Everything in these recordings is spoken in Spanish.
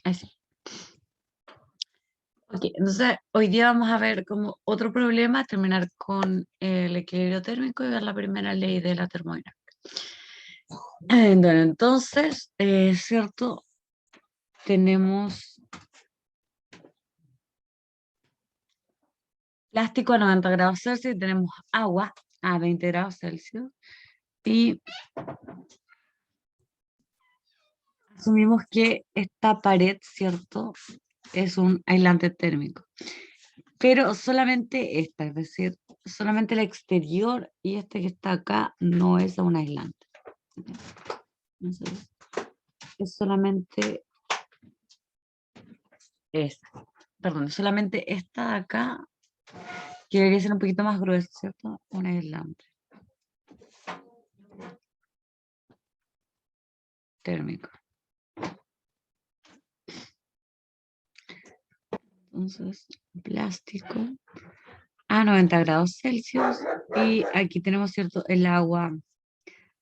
Ahí sí. Ok, entonces hoy día vamos a ver como otro problema, terminar con el equilibrio térmico y ver la primera ley de la termodinámica. Bueno, entonces, ¿cierto? Tenemos plástico a 90 grados Celsius y tenemos agua a 20 grados Celsius. Y asumimos que esta pared, ¿cierto? Es un aislante térmico. Pero solamente esta, es decir, solamente el exterior y este que está acá no es un aislante. Entonces, es solamente esta. Perdón, solamente esta de acá, que debería ser un poquito más gruesa, ¿cierto? Un aislante térmico. Entonces, plástico a 90 grados Celsius y aquí tenemos, ¿cierto? El agua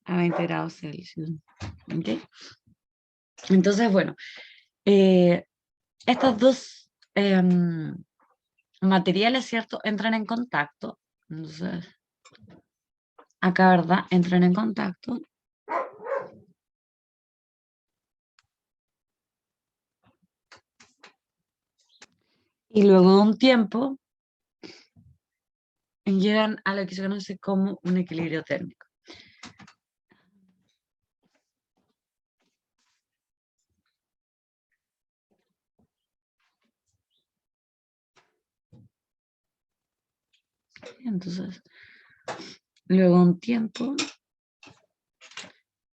a 20 grados Celsius. ¿Ok? Entonces, bueno, estos dos materiales, ¿cierto? Entran en contacto. Entonces, acá, ¿verdad? Entran en contacto. Y luego de un tiempo, llegan a lo que se conoce como un equilibrio térmico. Entonces, luego de un tiempo,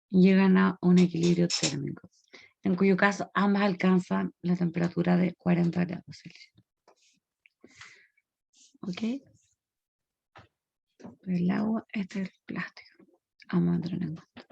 llegan a un equilibrio térmico, en cuyo caso ambas alcanzan la temperatura de 40 grados Celsius. ¿Ok? El agua, este es el plástico. Vamos a entrar en cuenta.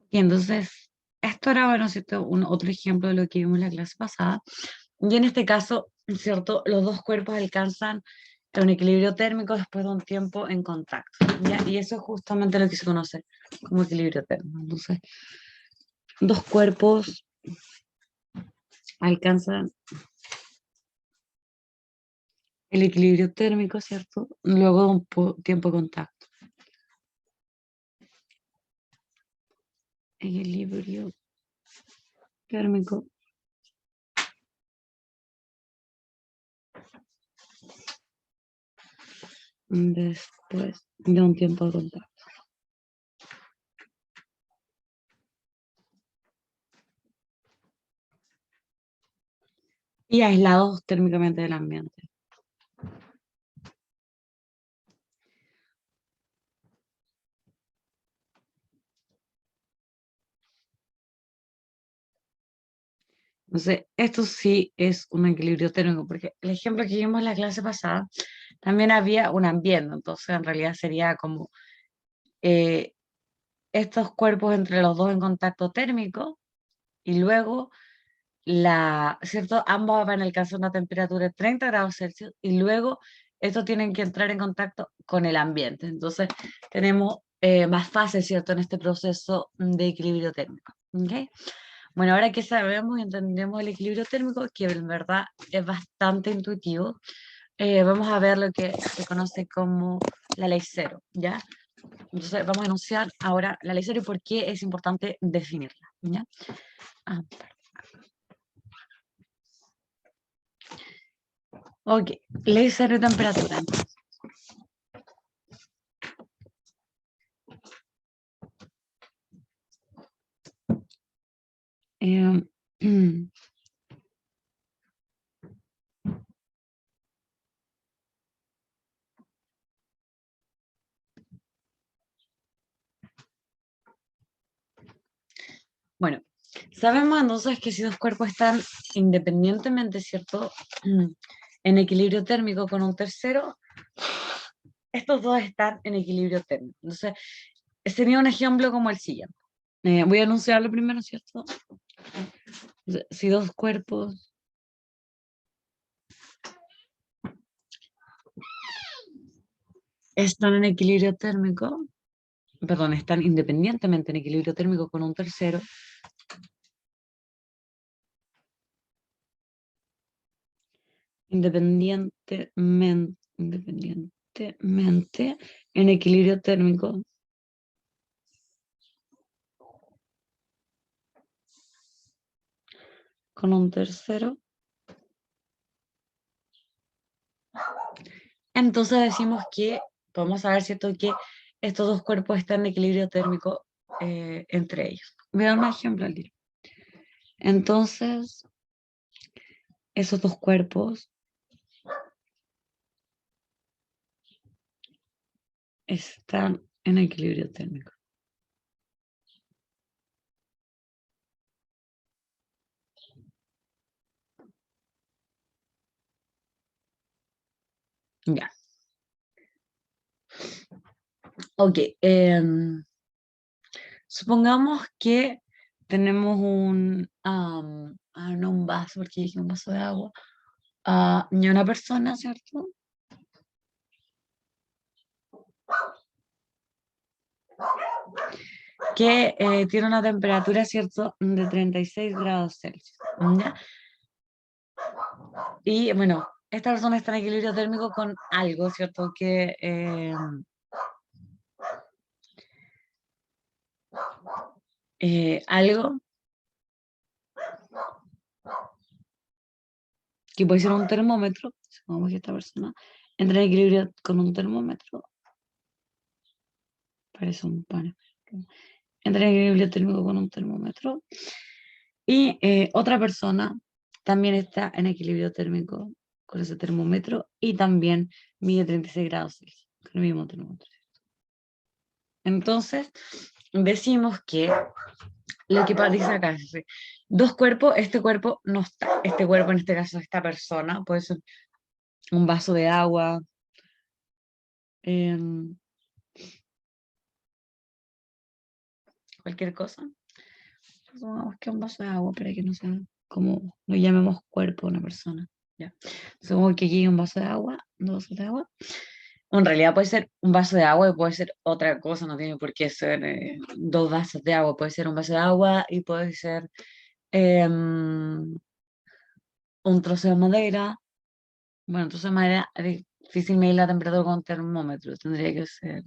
Y entonces, esto era, bueno, ¿cierto? Otro ejemplo de lo que vimos en la clase pasada. Y en este caso, ¿cierto? Los dos cuerpos alcanzan un equilibrio térmico después de un tiempo en contacto. ¿Ya? Y eso es justamente lo que se conoce como equilibrio térmico. Entonces, dos cuerpos alcanzan el equilibrio térmico, ¿cierto? Luego de un tiempo de contacto. Equilibrio térmico después de un tiempo de contacto. Y aislados térmicamente del ambiente. Entonces, esto sí es un equilibrio térmico, porque el ejemplo que vimos en la clase pasada, también había un ambiente, entonces en realidad sería como eh, estos cuerpos entre los dos en contacto térmico y luego ¿cierto? Ambos van a alcanzar una temperatura de 30 grados Celsius y luego estos tienen que entrar en contacto con el ambiente. Entonces tenemos más fases, ¿cierto? En este proceso de equilibrio térmico. ¿Ok? Bueno, ahora que sabemos y entendemos el equilibrio térmico, que en verdad es bastante intuitivo, vamos a ver lo que se conoce como la ley cero, ¿ya? Entonces vamos a enunciar ahora la ley cero y por qué es importante definirla, ¿ya? Ah, ok, ley cero de temperatura. Eh, bueno, sabemos entonces que si dos cuerpos están independientemente, ¿cierto? En equilibrio térmico con un tercero, estos dos están en equilibrio térmico. Entonces, sería un ejemplo como el siguiente. Voy a anunciarlo primero, ¿cierto? Si dos cuerpos están en equilibrio térmico, perdón, están independientemente en equilibrio térmico con un tercero, independientemente en equilibrio térmico con un tercero, entonces decimos que podemos saber, ¿cierto?, que estos dos cuerpos están en equilibrio térmico entre ellos. Voy a dar un ejemplo al tiro. Entonces, esos dos cuerpos están en equilibrio térmico. Ya. Ok. Supongamos que tenemos no un vaso, porque dije un vaso de agua, y una persona, ¿cierto? Que tiene una temperatura, ¿cierto?, de 36 grados Celsius. ¿Ya? Y bueno, esta persona está en equilibrio térmico con algo, ¿cierto? Que algo que puede ser un termómetro, supongamos que esta persona entra en equilibrio con un termómetro, parece un pan, entra en equilibrio térmico con un termómetro, y otra persona también está en equilibrio térmico con ese termómetro y también mide 36 grados Celsius, con el mismo termómetro. Entonces, decimos que lo que dice acá es dos cuerpos, este cuerpo no está, este cuerpo en este caso, esta persona, puede ser un vaso de agua, cualquier cosa. Supongamos que un vaso de agua, para que no sea como lo llamemos cuerpo de una persona. ¿Ya? Supongamos que aquí hay un vaso de agua, dos vasos de agua. En realidad puede ser un vaso de agua y puede ser otra cosa, no tiene por qué ser dos vasos de agua, puede ser un vaso de agua y puede ser un trozo de madera. Bueno, un trozo de madera, es difícil medir la temperatura con un termómetro, tendría que ser,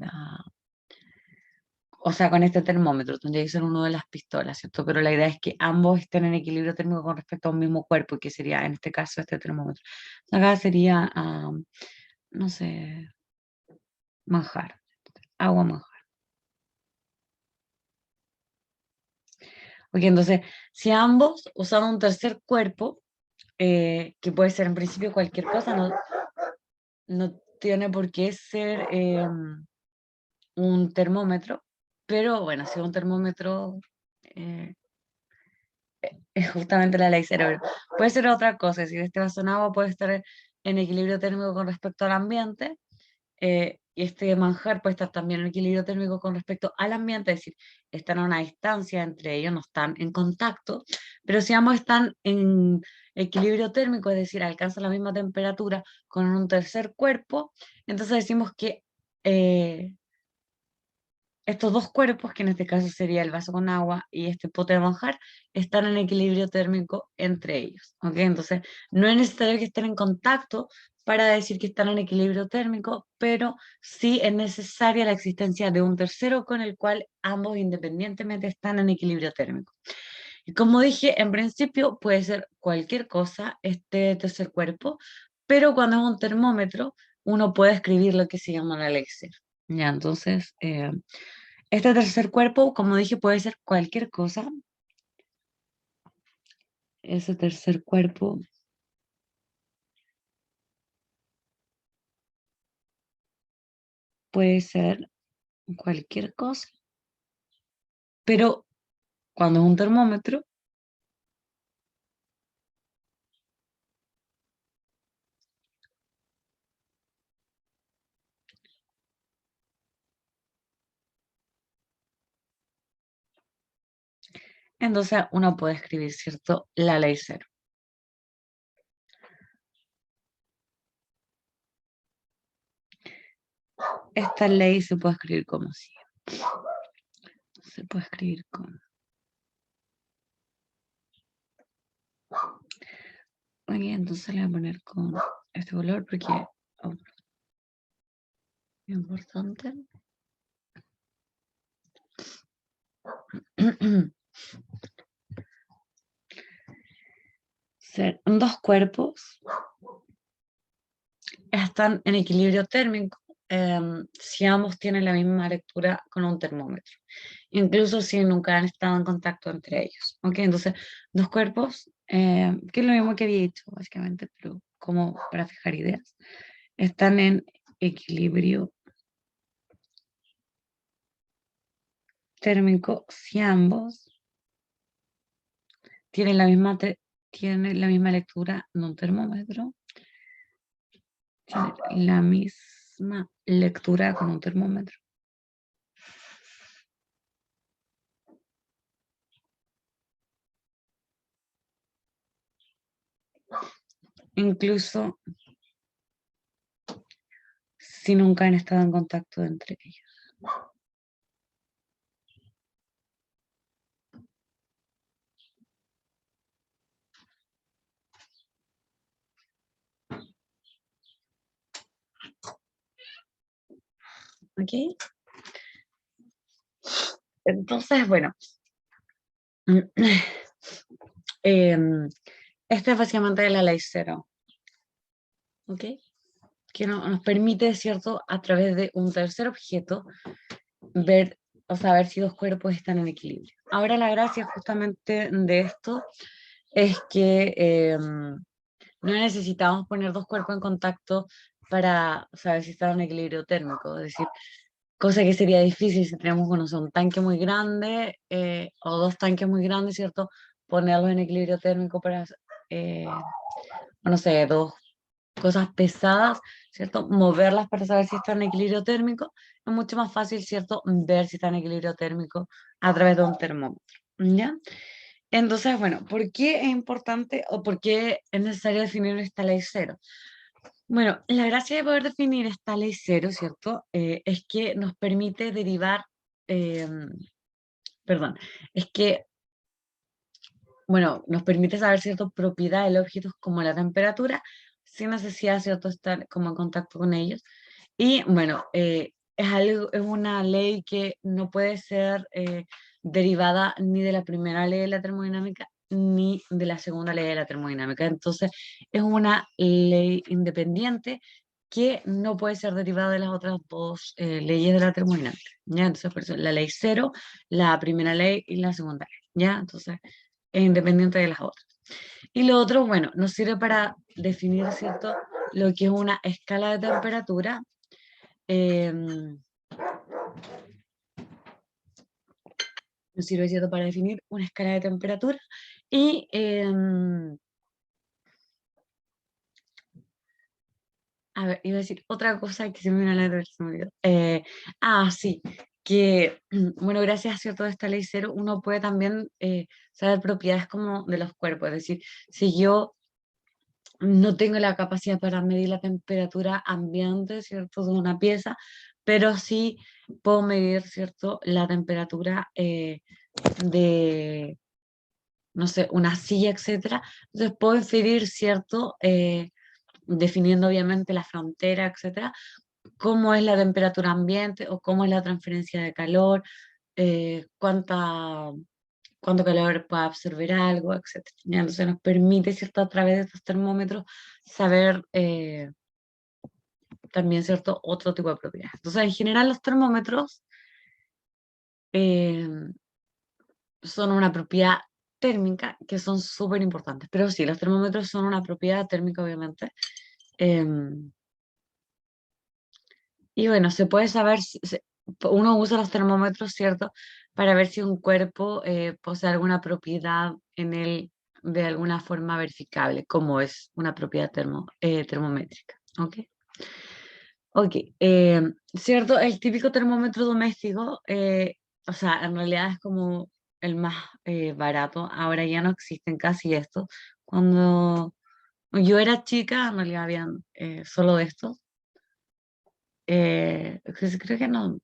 o sea, con este termómetro, tendría que ser uno de las pistolas, ¿cierto? Pero la idea es que ambos estén en equilibrio térmico con respecto a un mismo cuerpo, que sería en este caso este termómetro. Acá sería, no sé, manjar, agua manjar. Ok, entonces, si ambos usan un tercer cuerpo, que puede ser en principio cualquier cosa, no tiene por qué ser un termómetro, pero bueno, si es un termómetro, eh, es justamente la ley cerebro. Puede ser otra cosa, si este vaso en agua puede estar en equilibrio térmico con respecto al ambiente, y este manjar puede estar también en equilibrio térmico con respecto al ambiente, es decir, están a una distancia entre ellos, no están en contacto, pero si ambos están en equilibrio térmico, es decir, alcanzan la misma temperatura con un tercer cuerpo, entonces decimos que estos dos cuerpos, que en este caso sería el vaso con agua y este pote de manjar, están en equilibrio térmico entre ellos. ¿Ok? Entonces, no es necesario que estén en contacto para decir que están en equilibrio térmico, pero sí es necesaria la existencia de un tercero con el cual ambos independientemente están en equilibrio térmico. Y como dije, en principio puede ser cualquier cosa este tercer cuerpo, pero cuando es un termómetro, uno puede escribir lo que se llama la ley cero. Ya, entonces, este tercer cuerpo, como dije, puede ser cualquier cosa. Ese tercer cuerpo puede ser cualquier cosa, pero cuando es un termómetro, entonces uno puede escribir, ¿cierto?, la ley cero. esta ley se puede escribir como sigue. Se puede escribir como... Ok, entonces le voy a poner con este color porque es importante. Ser dos cuerpos están en equilibrio térmico si ambos tienen la misma lectura con un termómetro, incluso si nunca han estado en contacto entre ellos. ¿Ok? Entonces, dos cuerpos, que es lo mismo que había dicho básicamente, pero como para fijar ideas, están en equilibrio térmico si ambos tienen la misma lectura en un termómetro, tienen la misma lectura con un termómetro. Incluso si nunca han estado en contacto entre ellos. ¿Ok? Entonces, bueno, esta es básicamente la ley cero, ¿ok? Que nos permite, ¿cierto?, a través de un tercer objeto, ver o saber si dos cuerpos están en equilibrio. Ahora la gracia justamente de esto es que no necesitamos poner dos cuerpos en contacto para saber si están en equilibrio térmico, es decir, cosa que sería difícil si tenemos un tanque muy grande o dos tanques muy grandes, ¿cierto? Ponerlos en equilibrio térmico para, eh, no sé, dos cosas pesadas, ¿cierto? Moverlas para saber si están en equilibrio térmico. Es mucho más fácil, ¿cierto? Ver si están en equilibrio térmico a través de un termómetro, ¿ya? Entonces, bueno, ¿por qué es importante o por qué es necesario definir esta ley cero? Bueno, la gracia de poder definir esta ley cero, ¿cierto? Es que nos permite derivar, eh, perdón, es que, bueno, nos permite saber ciertas propiedades de los objetos como la temperatura, sin necesidad, ¿cierto?, estar como en contacto con ellos. Y bueno, es una ley que no puede ser derivada ni de la primera ley de la termodinámica ni de la segunda ley de la termodinámica. Entonces, es una ley independiente que no puede ser derivada de las otras dos leyes de la termodinámica. ¿Ya? Entonces, por eso la ley cero, la primera ley y la segunda ley. ¿Ya? Entonces, es independiente de las otras. Y lo otro, bueno, nos sirve para definir, ¿cierto?, lo que es una escala de temperatura. Nos sirve, ¿cierto?, para definir una escala de temperatura. Y a ver, iba a decir otra cosa que se me vino a la cabeza, se me olvidó. Sí, que, bueno, gracias a cierto de esta ley cero, uno puede también saber propiedades como de los cuerpos. Es decir, si yo no tengo la capacidad para medir la temperatura ambiente, ¿cierto?, de una pieza, pero sí puedo medir, ¿cierto?, la temperatura de, no sé, una silla, etcétera. Entonces puedo inferir, ¿cierto?, definiendo obviamente la frontera, etcétera, cómo es la temperatura ambiente o cómo es la transferencia de calor, cuánto calor puede absorber algo, etcétera. ¿Ya? Entonces nos permite, ¿cierto?, a través de estos termómetros saber también, ¿cierto?, otro tipo de propiedades. Entonces, en general, los termómetros eh, son una propiedad térmica que son súper importantes. Pero sí, los termómetros son una propiedad térmica, obviamente. Eh, y bueno, se puede saber, uno usa los termómetros, ¿cierto?, para ver si un cuerpo posee alguna propiedad en él de alguna forma verificable, como es una propiedad termométrica. ¿Ok? Ok, cierto, el típico termómetro doméstico, o sea, en realidad es como el más barato. Ahora ya no existen casi estos. Cuando yo era chica, en realidad habían solo de estos. creo que no,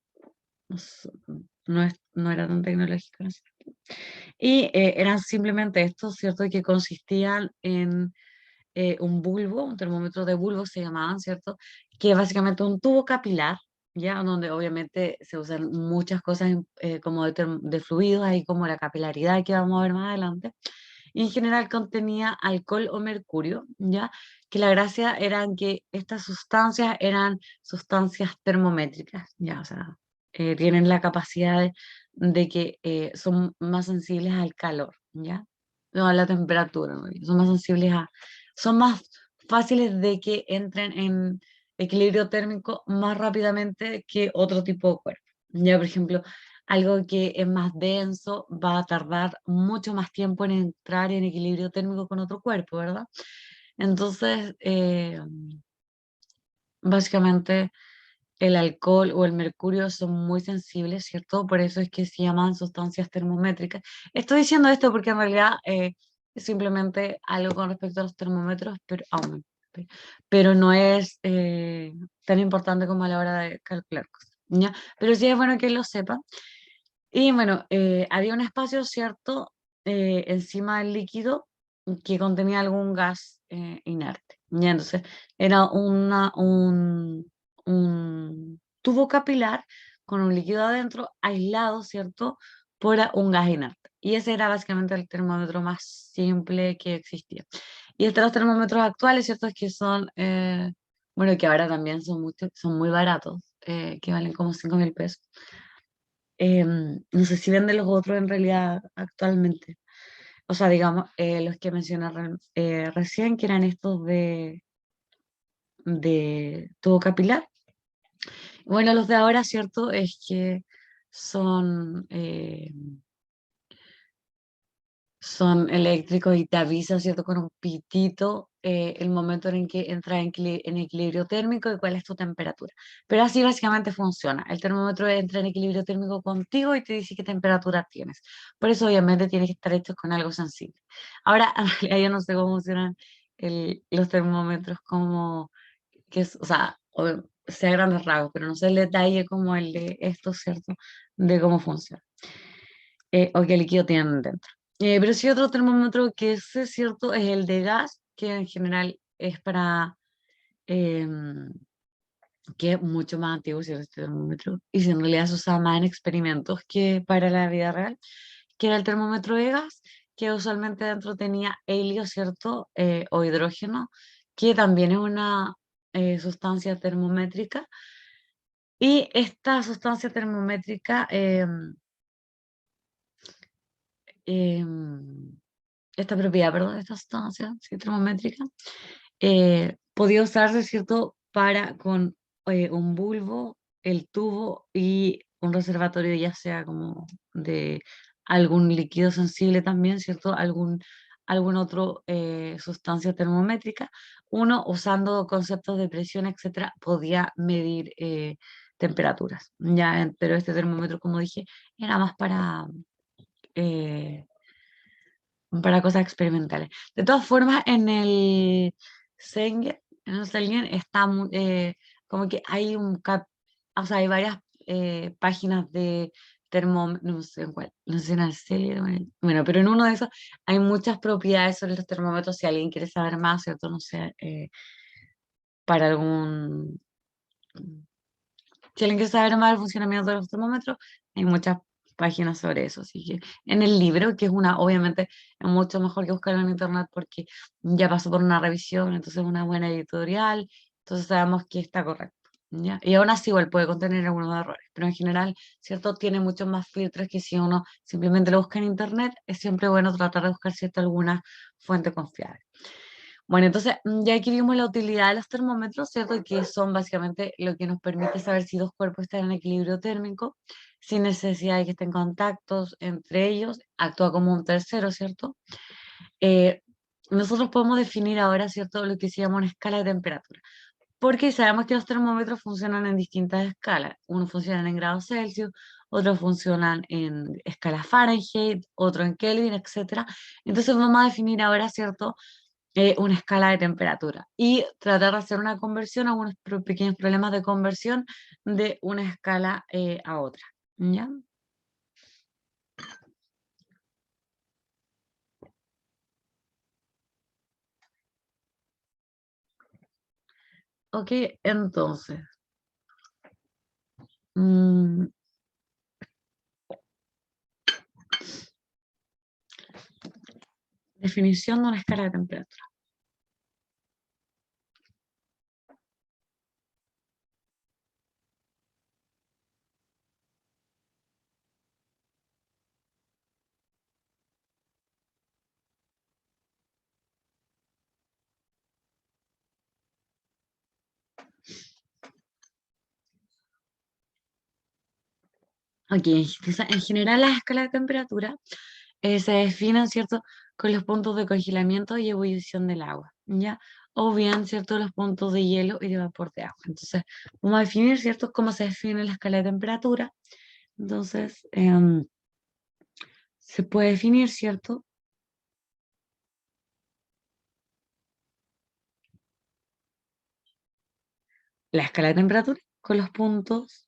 no era tan tecnológico en ese sentido. Y eran simplemente estos, ¿cierto? Que consistían en un bulbo, un termómetro de bulbo se llamaban, ¿cierto? Que es básicamente un tubo capilar, ¿ya? Donde obviamente se usan muchas cosas como de fluidos, ahí como la capilaridad que vamos a ver más adelante. Y en general contenía alcohol o mercurio, ¿ya? Que la gracia era que estas sustancias eran sustancias termométricas, ¿ya? O sea, tienen la capacidad de que son más sensibles al calor, ¿ya? No, a la temperatura, ¿no? Son más sensibles son más fáciles de que entren en equilibrio térmico más rápidamente que otro tipo de cuerpo. Ya, por ejemplo, algo que es más denso va a tardar mucho más tiempo en entrar en equilibrio térmico con otro cuerpo, ¿verdad? Entonces, básicamente el alcohol o el mercurio son muy sensibles, ¿cierto? Por eso es que se llaman sustancias termométricas. Estoy diciendo esto porque en realidad es simplemente algo con respecto a los termómetros, pero no es tan importante como a la hora de calcular cosas, ¿ya? Pero sí es bueno que lo sepa. Y bueno, había un espacio, ¿cierto? Encima del líquido que contenía algún gas inerte. ¿Ya? Entonces, era un tubo capilar con un líquido adentro aislado, ¿cierto? Por un gas inerte. Y ese era básicamente el termómetro más simple que existía. Y están los termómetros actuales, ¿cierto? Es que son, bueno, que ahora también son muy baratos, que valen como 5.000 pesos. No sé si venden los otros en realidad actualmente. O sea, digamos, los que mencioné recién, que eran estos de tubo capilar. Bueno, los de ahora, ¿cierto? Es que son, son eléctricos y te avisa, ¿cierto? Con un pitito el momento en que entra en equilibrio térmico y cuál es tu temperatura. Pero así básicamente funciona. El termómetro entra en equilibrio térmico contigo y te dice qué temperatura tienes. Por eso obviamente tiene que estar hecho con algo sensible. Ahora, en realidad yo no sé cómo funcionan los termómetros como o sea, sea grandes rasgos, pero no sé el detalle como el de esto, ¿cierto? De cómo funciona o qué líquido tienen dentro. Pero sí otro termómetro que es cierto es el de gas, que en general es para, em, que es mucho más antiguo, ¿cierto? Este termómetro, y si en realidad se usaba más en experimentos que para la vida real, que era el termómetro de gas, que usualmente dentro tenía helio, ¿cierto? O hidrógeno, que también es una sustancia termométrica. Y esta sustancia termométrica, em, esta propiedad, perdón, esta sustancia sí, termométrica, podía usarse, ¿cierto?, para con un bulbo, el tubo y un reservatorio, ya sea como de algún líquido sensible también, ¿cierto? Algún otro sustancia termométrica. Uno, usando conceptos de presión, etcétera, podía medir temperaturas. Ya, pero este termómetro, como dije, era más eh, para cosas experimentales. De todas formas, Schengen, en el Schengen está como que hay o sea, hay varias páginas de termómetros, no sé en cuál, no sé si en el Celsius, bueno, pero en uno de esos hay muchas propiedades sobre los termómetros, si alguien quiere saber más, ¿cierto? No sé, para algún si alguien quiere saber más del funcionamiento de los termómetros, hay muchas páginas sobre eso. Así que en el libro, que es obviamente es mucho mejor que buscarlo en internet porque ya pasó por una revisión, entonces es una buena editorial, entonces sabemos que está correcto. ¿Ya? Y aún así igual puede contener algunos errores, pero en general, ¿cierto? Tiene muchos más filtros que si uno simplemente lo busca en internet, es siempre bueno tratar de buscar, ¿cierto? Alguna fuente confiable. Bueno, entonces ya aquí vimos la utilidad de los termómetros, ¿cierto? Que son básicamente lo que nos permite saber si dos cuerpos están en equilibrio térmico, sin necesidad de que estén contactos entre ellos, actúa como un tercero, ¿cierto? Eh, Nosotros podemos definir ahora, ¿cierto? Lo que se llama una escala de temperatura, porque sabemos que los termómetros funcionan en distintas escalas. Unos funcionan en grados Celsius, otros funcionan en escala Fahrenheit, otro en Kelvin, etcétera. Entonces vamos a definir ahora, ¿cierto? una escala de temperatura y tratar de hacer una conversión, algunos pequeños problemas de conversión de una escala a otra. ¿Ya? Ok, entonces. mm, Definición de una escala de temperatura. Ok, entonces, en general las escalas de temperatura se definen, ¿cierto?, con los puntos de congelamiento y ebullición del agua, ¿ya? O bien, ¿cierto?, los puntos de hielo y de vapor de agua. Entonces, vamos a definir, ¿cierto?, cómo se define la escala de temperatura. Entonces, se puede definir, ¿cierto?, la escala de temperatura con los puntos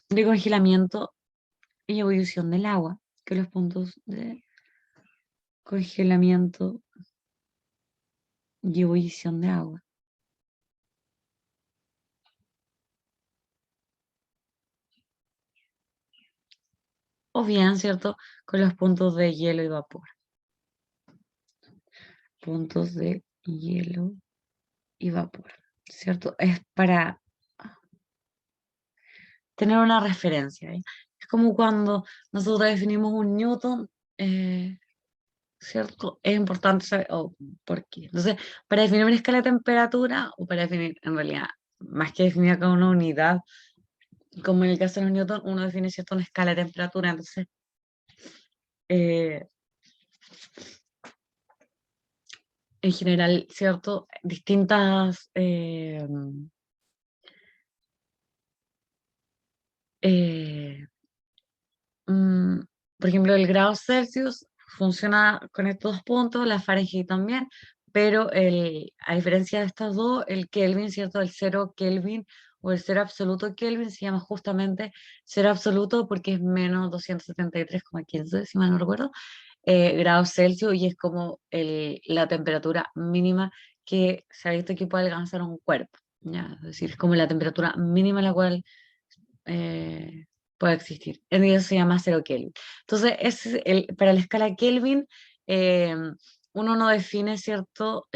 de congelamiento y ebullición del agua, que los puntos de congelamiento y ebullición de agua. O bien, ¿cierto?, con los puntos de hielo y vapor. Puntos de hielo y vapor, ¿cierto? Es para tener una referencia, ¿eh? Es como cuando nosotros definimos un newton, ¿cierto? Es importante saber por qué. Entonces, para definir una escala de temperatura, o para definir, en realidad, más que definir con una unidad, como en el caso de los newton, uno define, ¿cierto?, una escala de temperatura. Entonces, eh, en general, ¿cierto? Distintas eh, mm, por ejemplo, el grado Celsius funciona con estos dos puntos, la Fahrenheit también, pero a diferencia de estos dos, el Kelvin, ¿cierto? El cero Kelvin o el cero absoluto Kelvin se llama justamente cero absoluto porque es menos 273,15, si mal no recuerdo, grados Celsius, y es como la temperatura mínima que se ha visto que puede alcanzar un cuerpo, ¿ya? Es decir, es como la temperatura mínima a la cual eh, puede existir. En eso se llama cero Kelvin. Entonces, para la escala Kelvin, eh, uno no define, ¿cierto?,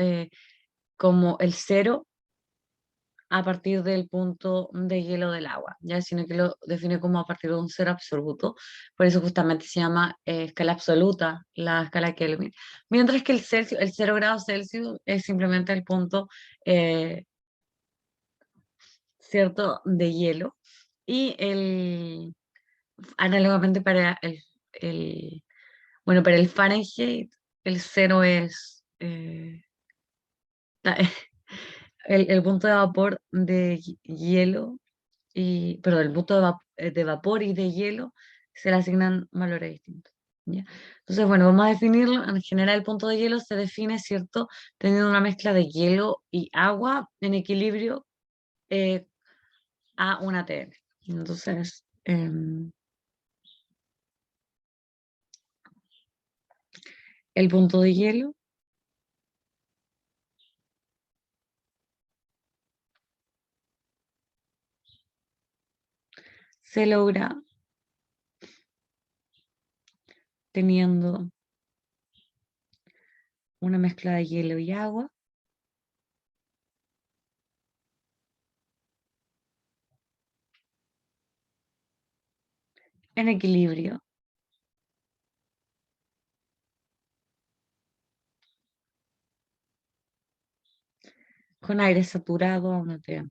como el cero a partir del punto de hielo del agua, ¿ya? Sino que lo define como a partir de un cero absoluto. Por eso justamente se llama escala absoluta, la escala Kelvin. Mientras que el 0 grados Celsius es simplemente el punto, ¿cierto?, de hielo. Y análogamente bueno, para el Fahrenheit, el cero es el punto de vapor de hielo perdón, el punto de vapor y de hielo se le asignan valores distintos, ¿ya? Entonces, bueno, vamos a definirlo. En general, el punto de hielo se define, ¿cierto?, teniendo una mezcla de hielo y agua en equilibrio eh, a 1 atm. Entonces, el punto de hielo se logra teniendo una mezcla de hielo y agua en equilibrio con aire saturado a 1 atm.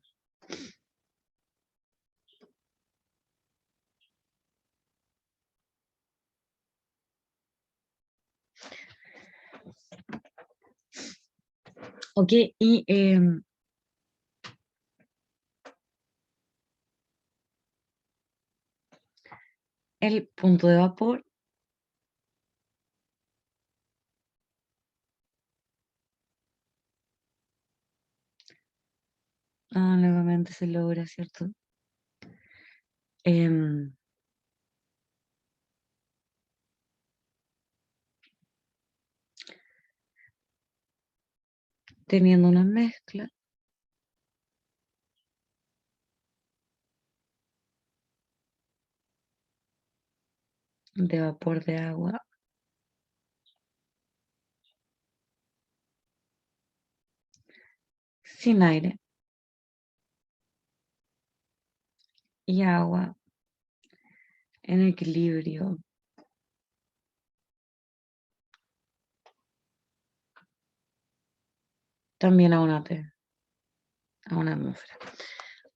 Ok, y el punto de vapor Nuevamente se logra, ¿cierto? Em, teniendo una mezcla de vapor de agua sin aire y agua en equilibrio también a una atmósfera.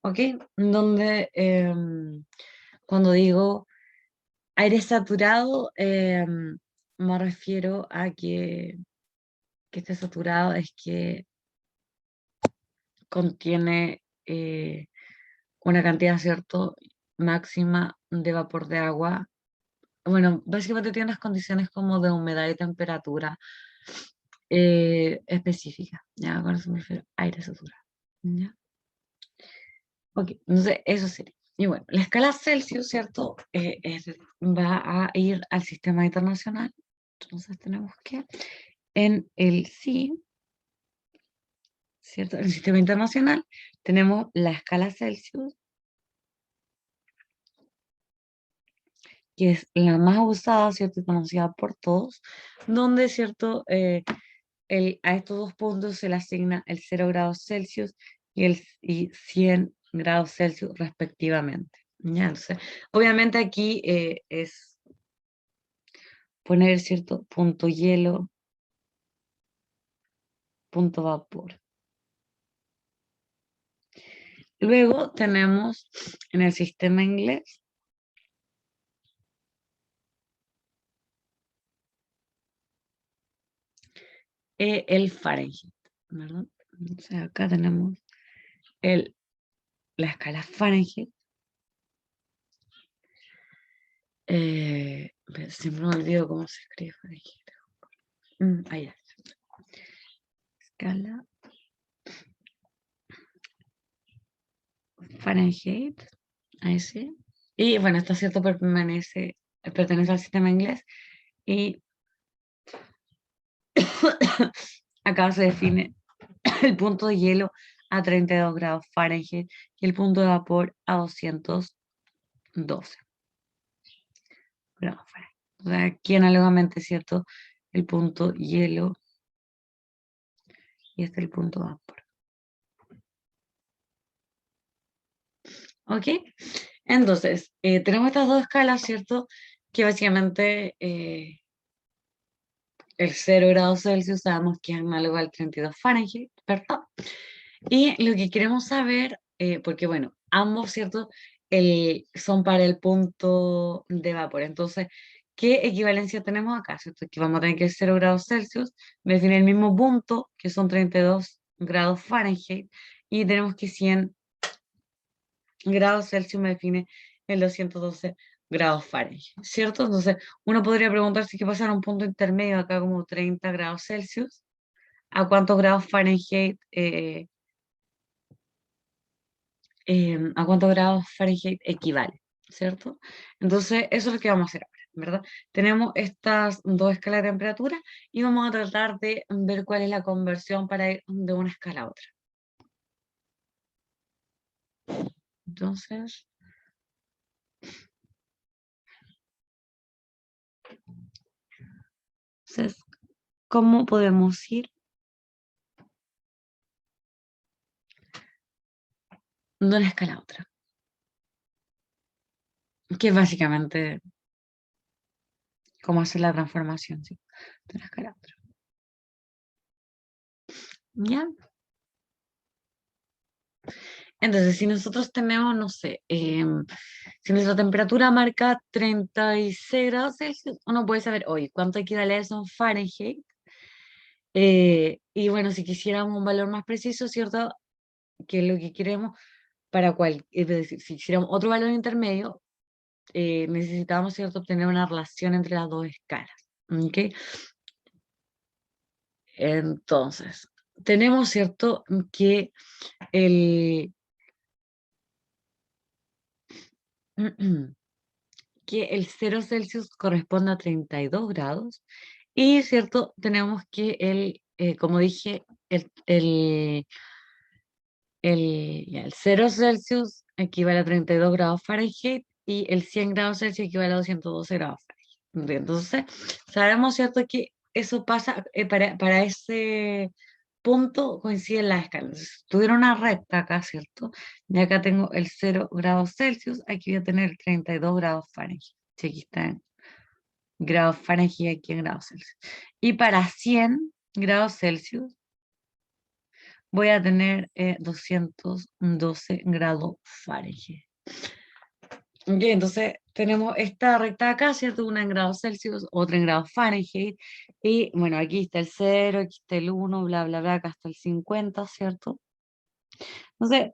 ¿Ok? Donde cuando digo aire saturado, me refiero a que esté saturado es que contiene una cantidad, ¿cierto?, máxima de vapor de agua. Bueno, básicamente tiene unas condiciones como de humedad y temperatura específicas. Ya, con eso me refiero a aire saturado. ¿Ya? Ok, entonces eso sería. Y bueno, la escala Celsius, ¿cierto? Va a ir al sistema internacional. Entonces tenemos que en el sí, ¿cierto? En el sistema internacional tenemos la escala Celsius, que es la más usada, ¿cierto? Y conocida por todos, donde, ¿cierto? A estos dos puntos se le asigna el 0 grados Celsius y 100 grados Celsius respectivamente. ¿Ya? Entonces, obviamente aquí es poner, ¿cierto? Punto hielo, punto vapor. Luego tenemos en el sistema inglés el Fahrenheit, ¿verdad? Entonces acá tenemos el, la escala Fahrenheit. Siempre me olvido cómo se escribe Fahrenheit. Ahí está. Escala Fahrenheit. Ahí sí. Y bueno, esto cierto pertenece al sistema inglés. Y acá se define el punto de hielo a 32 grados Fahrenheit y el punto de vapor a 212 grados Fahrenheit. O sea, aquí análogamente, ¿cierto? El punto hielo y este es el punto vapor. ¿Ok? Entonces, tenemos estas dos escalas, ¿cierto? Que básicamente el 0 grados Celsius sabemos que es análogo al 32 Fahrenheit, ¿verdad? Y lo que queremos saber, porque bueno, ambos, ¿cierto? Son para el punto de vapor. Entonces, ¿qué equivalencia tenemos acá? ¿Cierto? Que vamos a tener que el 0 grados Celsius me define el mismo punto, que son 32 grados Fahrenheit, y tenemos que 100 grados Celsius me define el 212 grados Fahrenheit, ¿cierto? Entonces, uno podría preguntarse qué pasa en un punto intermedio acá como 30 grados Celsius, ¿a cuántos grados Fahrenheit a cuántos grados Fahrenheit equivale, ¿cierto? Entonces, eso es lo que vamos a hacer ahora, ¿verdad? Tenemos estas dos escalas de temperatura y vamos a tratar de ver cuál es la conversión para ir de una escala a otra. Entonces, ¿cómo podemos ir de una escala a otra? Que es básicamente cómo hacer la transformación, ¿sí? De una escala a otra. ¿Ya? Entonces, si nosotros tenemos, no sé, si nuestra temperatura marca 36 grados Celsius, uno puede saber, oye, ¿cuánto equivale a eso en Fahrenheit? Y bueno, si quisiéramos un valor más preciso, ¿cierto? Que es lo que queremos es decir, si quisiéramos otro valor intermedio, necesitamos, ¿cierto?, obtener una relación entre las dos escalas. ¿Ok? Entonces, tenemos, ¿cierto?, que el, que el 0 Celsius corresponde a 32 grados y, ¿cierto? Tenemos que como dije, el 0 Celsius equivale a 32 grados Fahrenheit y el 100 grados Celsius equivale a 212 grados Fahrenheit. Entonces, sabemos, ¿cierto?, que eso pasa, para ese punto coincide en la escala. Entonces, si tuviera una recta acá, ¿cierto? Y acá tengo el 0 grados Celsius, aquí voy a tener 32 grados Fahrenheit. Si aquí está en grados Fahrenheit, aquí en grados Celsius. Y para 100 grados Celsius, voy a tener 212 grados Fahrenheit. Ok, entonces tenemos esta recta acá, ¿cierto? Una en grados Celsius, otra en grados Fahrenheit. Y bueno, aquí está el 0, aquí está el 1, bla, bla, bla, acá está el 50, ¿cierto? Entonces,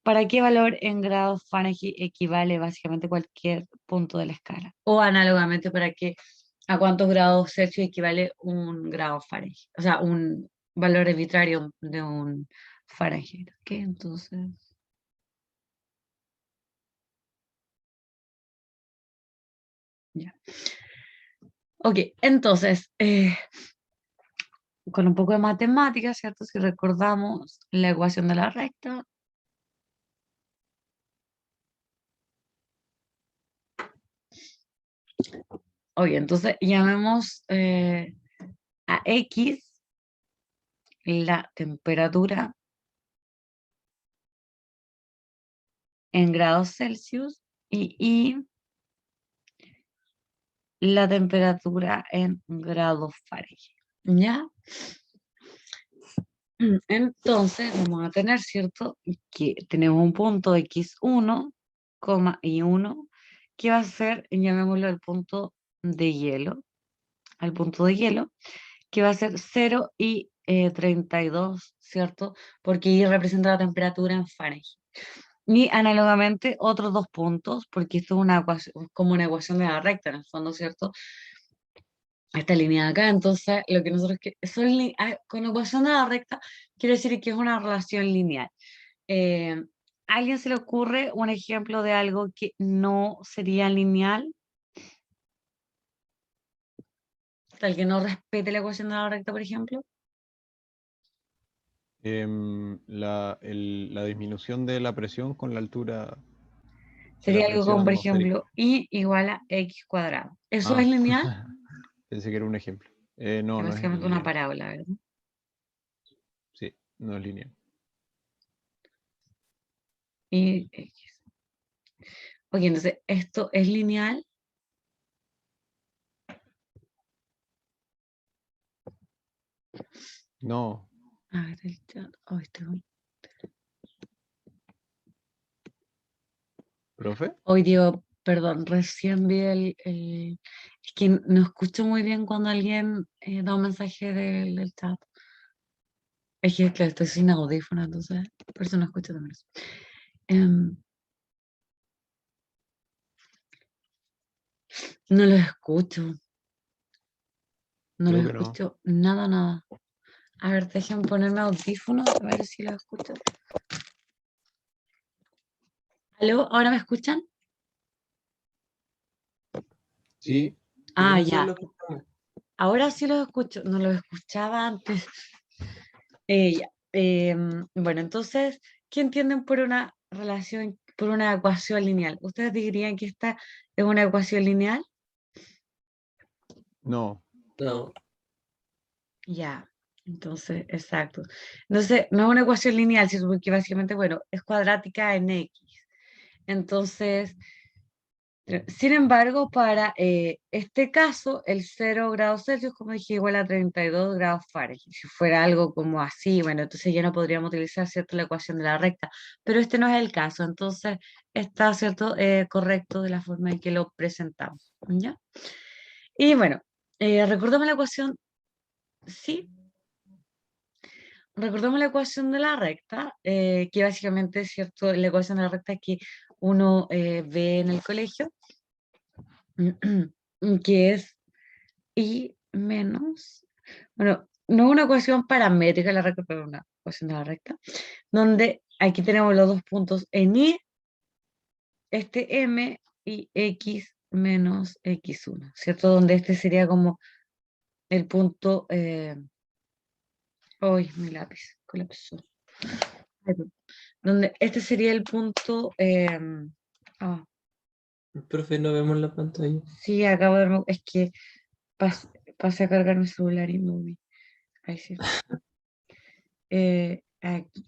¿para qué valor en grados Fahrenheit equivale básicamente cualquier punto de la escala? O análogamente, ¿a cuántos grados Celsius equivale un grado Fahrenheit? O sea, un valor arbitrario de un Fahrenheit. ¿Ok? Entonces, ya. Ok, entonces, con un poco de matemáticas, ¿cierto? Si recordamos la ecuación de la recta. Oye, entonces llamemos a X la temperatura en grados Celsius y Y la temperatura en grados Fahrenheit. ¿Ya? Entonces vamos a tener, ¿cierto? Que tenemos un punto X1, y 1, que va a ser, llamémoslo el punto de hielo, al punto de hielo, que va a ser 0 y 32, ¿cierto? Porque Y representa la temperatura en Fahrenheit. Y análogamente otros dos puntos, porque esto es como una ecuación de la recta en el fondo, ¿cierto? Esta línea de acá, entonces lo que nosotros con ecuación de la recta quiere decir que es una relación lineal. ¿A alguien se le ocurre un ejemplo de algo que no sería lineal? Tal que no respete la ecuación de la recta, por ejemplo. La disminución de la presión con la altura de la Sería algo presión como, por atmosférica. ejemplo, Y igual a X cuadrado. ¿Eso es Ah, lineal? pensé que era un ejemplo. Es No, no es básicamente una lineal. parábola, ¿verdad? Sí, no es lineal. Y X. Ok, entonces, ¿esto es lineal? No, A ver, el chat. Oh, ¿profe? hoy digo, perdón, recién vi es que no escucho muy bien cuando alguien da un mensaje del chat. Es que, claro, estoy sin audífono, entonces, por eso no escucho también eso. Em, no lo escucho, no lo Creo que no. escucho nada, nada. A ver, déjenme ponerme audífonos, a ver si lo escucho. ¿Aló? ¿Ahora me escuchan? Sí, sí, Ah, profesor, ya. lo escuchamos. Ahora sí los escucho, no los escuchaba antes. Ya. Bueno, entonces, ¿qué entienden por una relación, por una ecuación lineal? ¿Ustedes dirían que esta es una ecuación lineal? No, No. Ya, entonces, exacto. Entonces, no es una ecuación lineal, sino porque básicamente, bueno, es cuadrática en X. Entonces, sin embargo, para este caso, el 0 grados Celsius, como dije, igual a 32 grados Fahrenheit. Si fuera algo como así, bueno, entonces ya no podríamos utilizar, ¿cierto?, la ecuación de la recta. Pero este no es el caso, entonces está, ¿cierto?, correcto de la forma en que lo presentamos. ¿Ya? Y bueno, recordemos la ecuación, sí, recordemos la ecuación de la recta, que básicamente, ¿cierto?, la ecuación de la recta que uno ve en el colegio, que es y menos, bueno, no es una ecuación paramétrica de la recta, pero una ecuación de la recta, donde aquí tenemos los dos puntos en Y, este M y X menos X1, ¿cierto? Donde este sería como el punto, uy, mi lápiz colapsó. Ay, perdón. Donde este sería el punto, ah, Profe, no vemos la pantalla. sí, acabo de, es que pasé a cargar mi celular y me moví. Ahí sí. Aquí.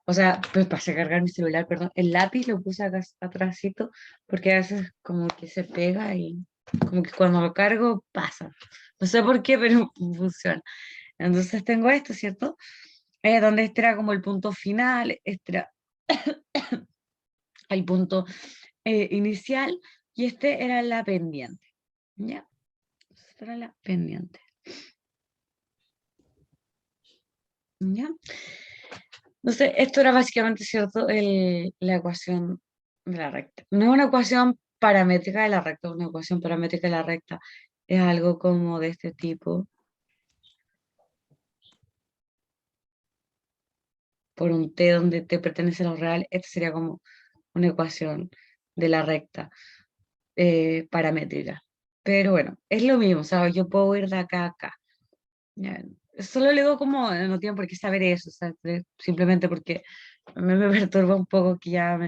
O sea, pues pasé a cargar mi celular, perdón. El lápiz lo puse acá atrásito porque a veces como que se pega y como que cuando lo cargo pasa. No sé por qué, pero funciona. Entonces tengo esto, ¿cierto? Donde este era como el punto final, este era el punto inicial y este era la pendiente. ¿Ya? Esta era la pendiente. ¿Ya? Entonces, esto era básicamente, ¿cierto? La ecuación de la recta. No es una ecuación paramétrica de la recta, una ecuación paramétrica de la recta es algo como de este tipo, por un t donde t pertenece a lo real, esta sería como una ecuación de la recta paramétrica. Pero bueno, es lo mismo, ¿sabes? Yo puedo ir de acá a acá. Ya, solo le digo como, no tienen por qué saber eso, ¿sabes? Simplemente porque me perturba un poco que ya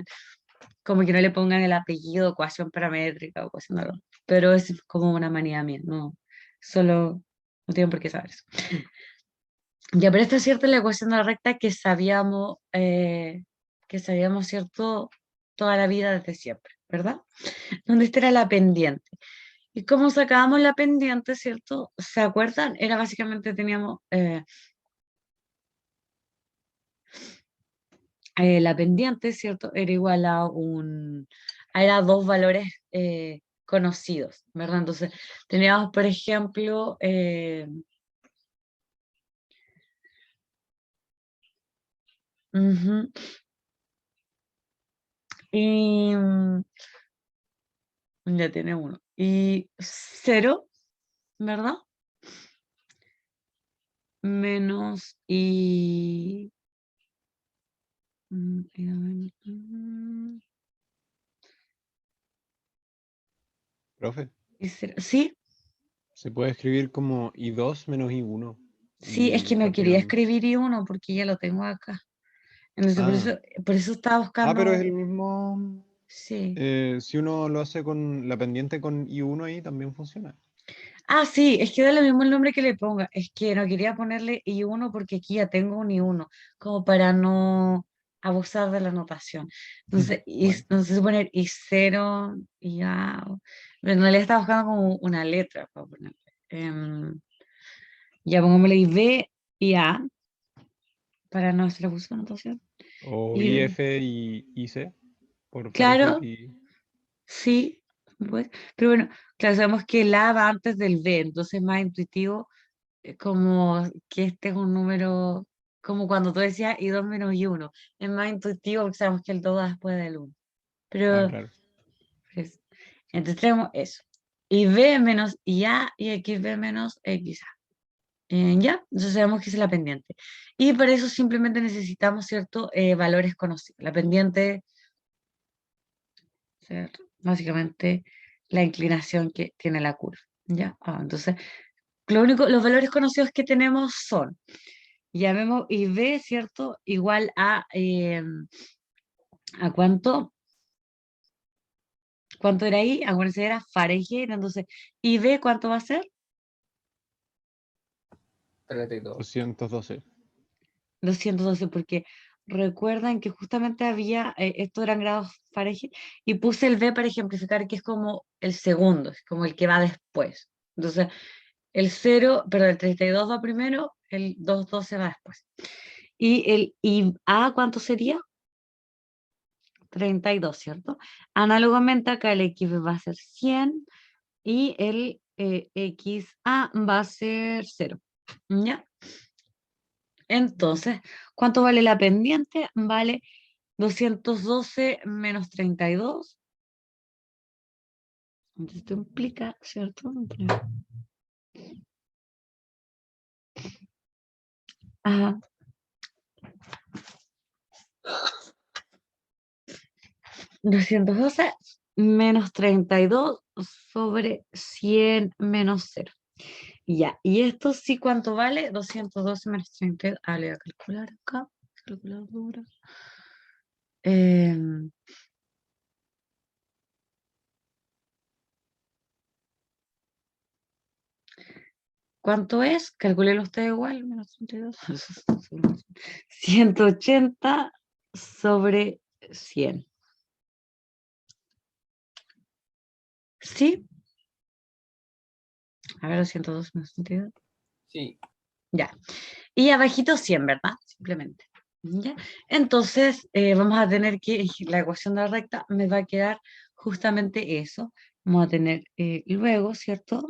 como que no le pongan el apellido, ecuación paramétrica o ecuación de algo. Pero es como una manía mía, no, solo no tienen por qué saber eso. Ya, pero esta es cierta la ecuación de la recta que sabíamos, ¿cierto? Toda la vida desde siempre, ¿verdad? Donde esta era la pendiente. Y cómo sacábamos la pendiente, ¿cierto? ¿Se acuerdan? Era básicamente teníamos la pendiente, ¿cierto? Era igual era dos valores conocidos, ¿verdad? Entonces, teníamos, por ejemplo, ujú, y ya tiene uno. Y cero, ¿verdad? Menos Profe, y cero. Sí, se puede escribir como I2 menos I1 sí, es y que no partir quería en... escribir y uno porque ya lo tengo acá. Entonces, Ah, por eso estaba pero es buscando, el mismo... sí. si uno lo hace con la pendiente con I1 ahí, también funciona. Ah, sí, es que da lo mismo el nombre que le ponga. Es que no quería ponerle I1 porque aquí ya tengo un I1, como para no abusar de la notación. Entonces, Bueno, no sé si poner I0 y A. Pero en realidad estaba buscando como una letra para ponerle. Ya pongámosle IB y A para no hacer abuso de notación. o Y IF y IC por Fahrenheit claro, y... sí, pues, pero bueno, claro, sabemos que el A va antes del B, entonces es más intuitivo como que este es un número, como cuando tú decías y 2 menos y uno. Es más intuitivo porque sabemos que el 2 va después del uno. Ah, Pero, claro. pues, entonces tenemos eso. Y B menos y A y XB menos XA. ¿Ya? Entonces sabemos que esa es la pendiente. Y para eso simplemente necesitamos, ¿cierto? Valores conocidos. La pendiente, ¿cierto? Básicamente la inclinación que tiene la curva. ¿Ya? Entonces, los valores conocidos que tenemos son llamemos y B, ¿cierto? Igual ¿a cuánto? ¿Cuánto era ahí? Acuérdense, era Fahrenheit, entonces, ¿y B cuánto va a ser? 32. 212. 212, porque recuerdan que justamente había, estos eran grados Fahrenheit, y puse el B para ejemplificar que es como el segundo, es como el que va después. Entonces, el 0, perdón, el 32 va primero, el 212 va después. ¿Y A cuánto sería? 32, ¿cierto? Análogamente acá el X va a ser 100 y el XA va a ser 0. ¿Ya? Entonces, ¿cuánto vale la pendiente? Vale 212 menos 32. Entonces esto implica, ¿cierto? Ajá. $212 menos 32 sobre 100 menos 0. Ya, y esto sí, ¿cuánto vale? 212 menos 32. Ah, le voy a calcular acá. Calculadora. ¿Cuánto es? Calculelo usted igual, menos 32. 180 sobre 100. ¿Sí? A ver, 202 menos 32. Sí. Ya. Y abajito 100, ¿verdad? Simplemente. ¿Ya? Entonces, vamos a tener que, la ecuación de la recta me va a quedar justamente eso. Vamos a tener luego, ¿cierto?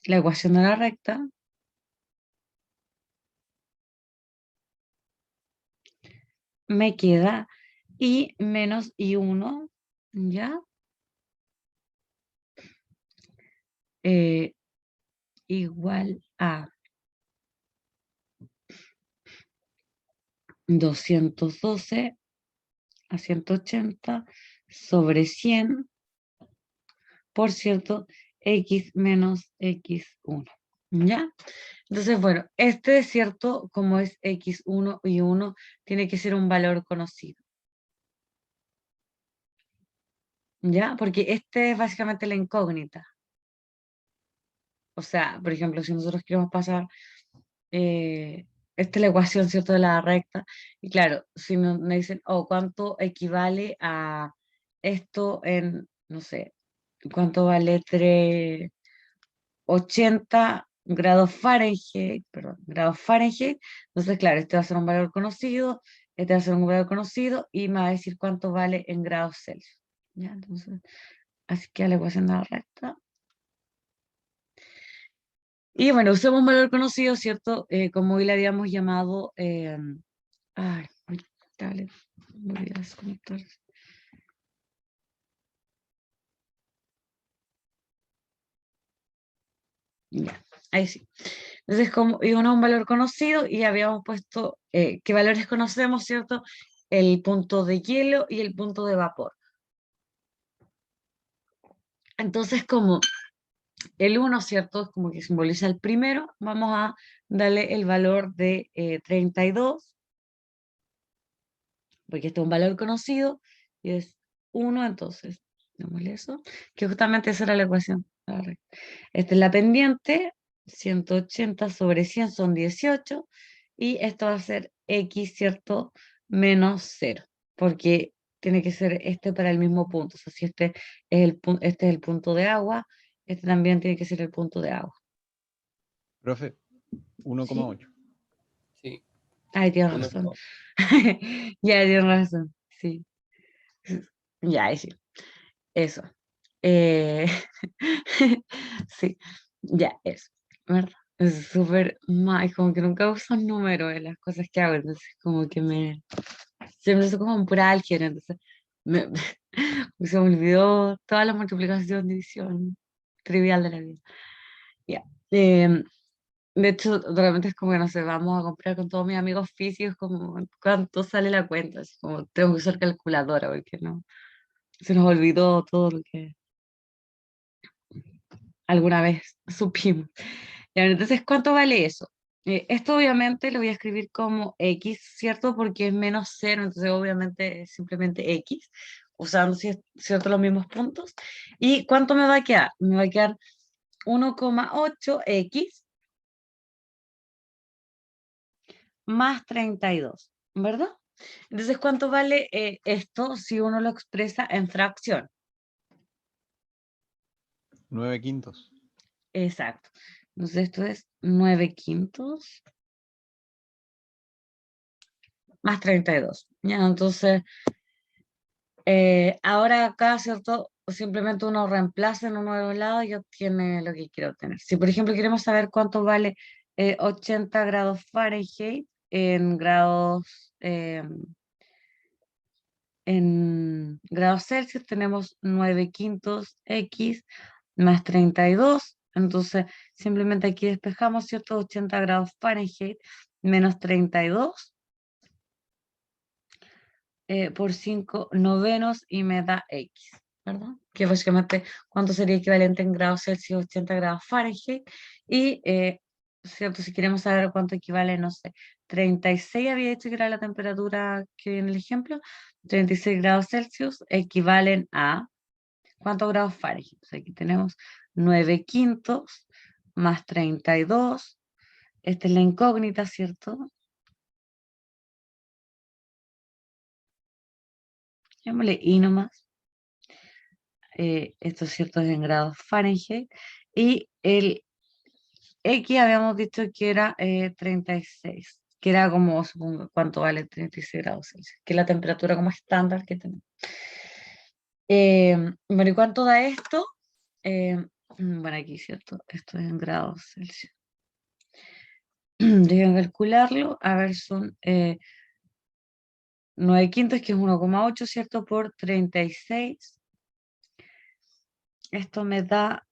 La ecuación de la recta me queda y menos I1, ¿ya? Igual a 212 a 180 sobre 100, por cierto, x menos x1, ¿ya? Entonces, bueno, este es cierto, como es x1 y 1, tiene que ser un valor conocido, ¿ya? Porque este es básicamente la incógnita. O sea, por ejemplo, si nosotros queremos pasar, esta es la ecuación, ¿cierto?, de la recta, y claro, si me dicen, oh, ¿cuánto equivale a esto en, no sé, cuánto vale 380 grados Fahrenheit, perdón, grados Fahrenheit? Entonces, claro, este va a ser un valor conocido, este va a ser un valor conocido, y me va a decir cuánto vale en grados Celsius, ¿ya? Entonces, así que la ecuación de la recta. Y bueno, usemos un valor conocido, ¿cierto? Como hoy le habíamos llamado, ay, dale, voy a desconectar. Ya, ahí sí. Entonces, como iba a un valor conocido y habíamos puesto qué valores conocemos, ¿cierto? El punto de hielo y el punto de vapor. Entonces, como el 1, ¿cierto? Es como que simboliza el primero, vamos a darle el valor de 32, porque este es un valor conocido y es 1, entonces, démosle eso, que justamente esa era la ecuación. Esta es la pendiente, 180 sobre 100 son 18, y esto va a ser x, ¿cierto? Menos 0, porque tiene que ser este para el mismo punto. O sea, si este es este es el punto de agua, este también tiene que ser el punto de agua. Profe, ¿Sí? 1,8. Sí. Ay, tienes Uno razón. como- Ya, tienes razón. Sí. Ya, ahí sí. Eso. Eh, sí, ya, eso, ¿verdad? Es súper mal, como que nunca uso números en las cosas que hago, entonces como que siempre uso como un pura álgebra, entonces me, se me olvidó toda la multiplicación, división, trivial de la vida. Ya. De hecho, de repente es como que no sé, vamos a comprar con todos mis amigos físicos, como cuánto sale la cuenta, así como tengo que usar calculadora, porque no, se nos olvidó todo lo que alguna vez supimos. Ya, entonces, ¿cuánto vale eso? Esto obviamente lo voy a escribir como X, ¿cierto? Porque es menos 0, entonces obviamente es simplemente X, usando, ¿cierto?, los mismos puntos. ¿Y cuánto me va a quedar? Me va a quedar 1,8x más 32, ¿verdad? Entonces, ¿cuánto vale esto si uno lo expresa en fracción? 9 quintos. Exacto. Entonces, esto es 9 quintos más 32. Ya, entonces, ahora acá, ¿cierto? Simplemente uno reemplaza en uno de los lados y obtiene lo que quiere obtener. Si, por ejemplo, queremos saber cuánto vale 80 grados Fahrenheit en grados Celsius, tenemos 9 quintos X más 32. Entonces, simplemente aquí despejamos, ¿cierto? 80 grados Fahrenheit menos 32 por 5 novenos y me da X, ¿verdad? Que básicamente cuánto sería equivalente en grados Celsius, 80 grados Fahrenheit. Y, ¿cierto? Si queremos saber cuánto equivale, no sé, 36 había dicho que era la temperatura que en el ejemplo, 36 grados Celsius equivalen a, ¿cuántos grados Fahrenheit? Pues aquí tenemos 9 quintos más 32. Esta es la incógnita, ¿cierto? Llamémosle I nomás. Esto es cierto, es en grados Fahrenheit. Y el X habíamos dicho que era 36, que era como, supongo, ¿cuánto vale 36 grados Celsius? Que es la temperatura como estándar que tenemos. Bueno, ¿y cuánto da esto? Bueno, aquí, ¿cierto? Esto es en grados Celsius. Deben calcularlo. A ver, son 9 quintos, que es 1,8, ¿cierto? Por 36. Esto me da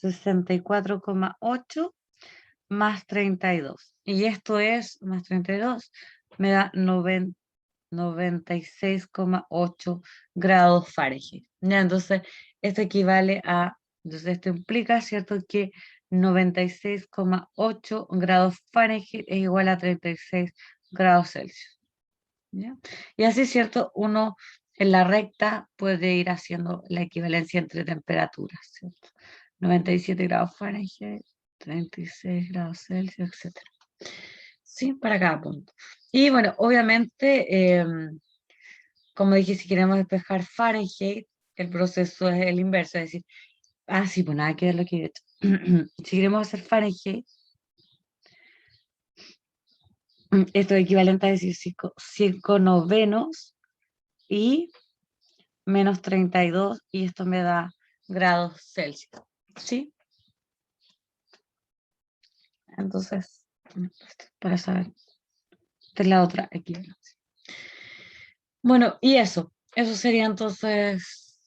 64,8 más 32. Y esto es, más 32, me da 96,8 grados Fahrenheit. ¿Ya? Entonces, esto equivale a, entonces esto implica, ¿cierto?, que 96,8 grados Fahrenheit es igual a 36 grados Celsius. ¿Ya? Y así, ¿cierto?, uno en la recta puede ir haciendo la equivalencia entre temperaturas, ¿cierto? 97 grados Fahrenheit, 36 grados Celsius, etc. Sí, para cada punto. Y bueno, obviamente, como dije, si queremos despejar Fahrenheit, el proceso es el inverso, es decir, sí, pues nada que ver lo que he hecho. Si queremos hacer Fahrenheit, esto es equivalente a decir 5 novenos y menos 32, y esto me da grados Celsius, ¿sí? Entonces, para saber, esta es la otra equivalencia. Bueno, y eso sería entonces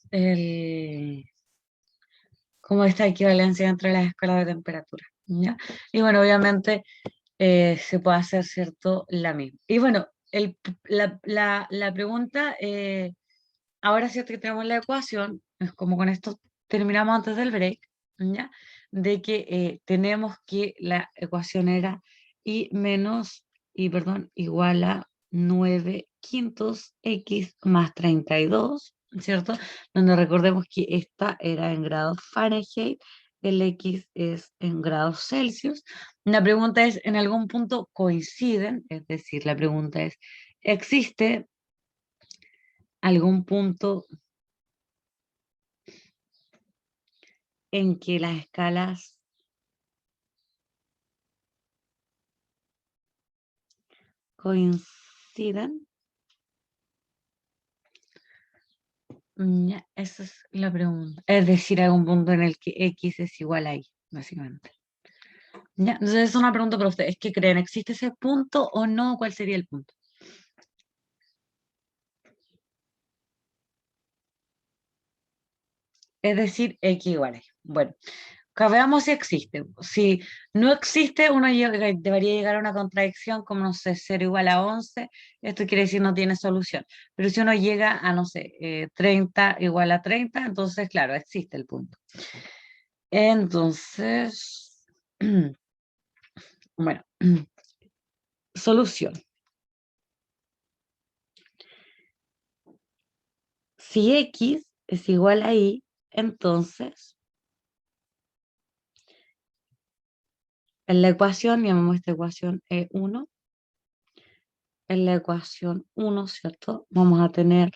como esta equivalencia entre las escalas de temperatura, ¿ya? Y bueno, obviamente se puede hacer, ¿cierto?, la misma. Y bueno, la pregunta, ahora cierto que tenemos la ecuación, es como con esto terminamos antes del break, ¿ya? De que tenemos que la ecuación era igual a 9 quintos X más 32, ¿cierto? Donde recordemos que esta era en grados Fahrenheit, el X es en grados Celsius. La pregunta es, ¿en algún punto coinciden? Es decir, la pregunta es, ¿existe algún punto en que las escalas coincidan? Ya, esa es la pregunta. Es decir, algún punto en el que X es igual a Y, básicamente. Ya, entonces es una pregunta para ustedes. ¿Qué creen? ¿Existe ese punto o no? ¿Cuál sería el punto? Es decir, X igual a Y. Bueno, que veamos si existe. Si no existe, uno debería llegar a una contradicción como, no sé, 0 igual a 11, esto quiere decir no tiene solución. Pero si uno llega a, no sé, 30 igual a 30, entonces, claro, existe el punto. Entonces, bueno, solución. Si X es igual a Y, entonces, en la ecuación, llamamos esta ecuación E1, en la ecuación 1, ¿cierto? Vamos a tener,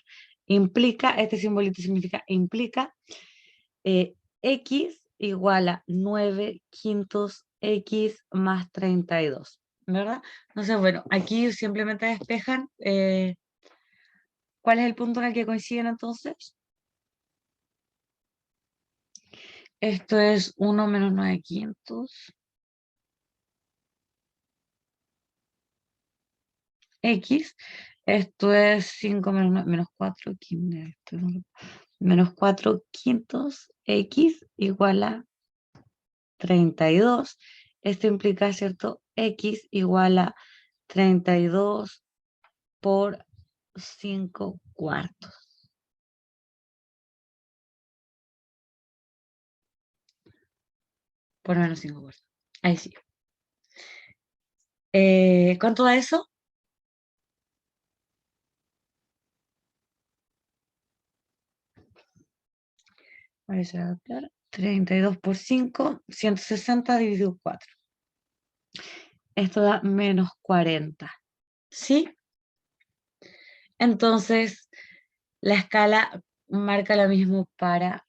implica, este simbolito significa, implica, X igual a 9 quintos X más 32, ¿verdad? Entonces, bueno, aquí simplemente despejan, ¿cuál es el punto en el que coinciden entonces? Esto es 1 menos 9 quintos X. Esto es 5 menos 4, menos 4 quintos x igual a 32. Esto implica, ¿cierto? X igual a 32 por 5 cuartos. Por menos 5 cuartos. Ahí sí. ¿Cuánto da eso? A ver, se va a dar 32 por 5, 160 dividido por 4. Esto da menos 40. ¿Sí? Entonces, la escala marca lo mismo para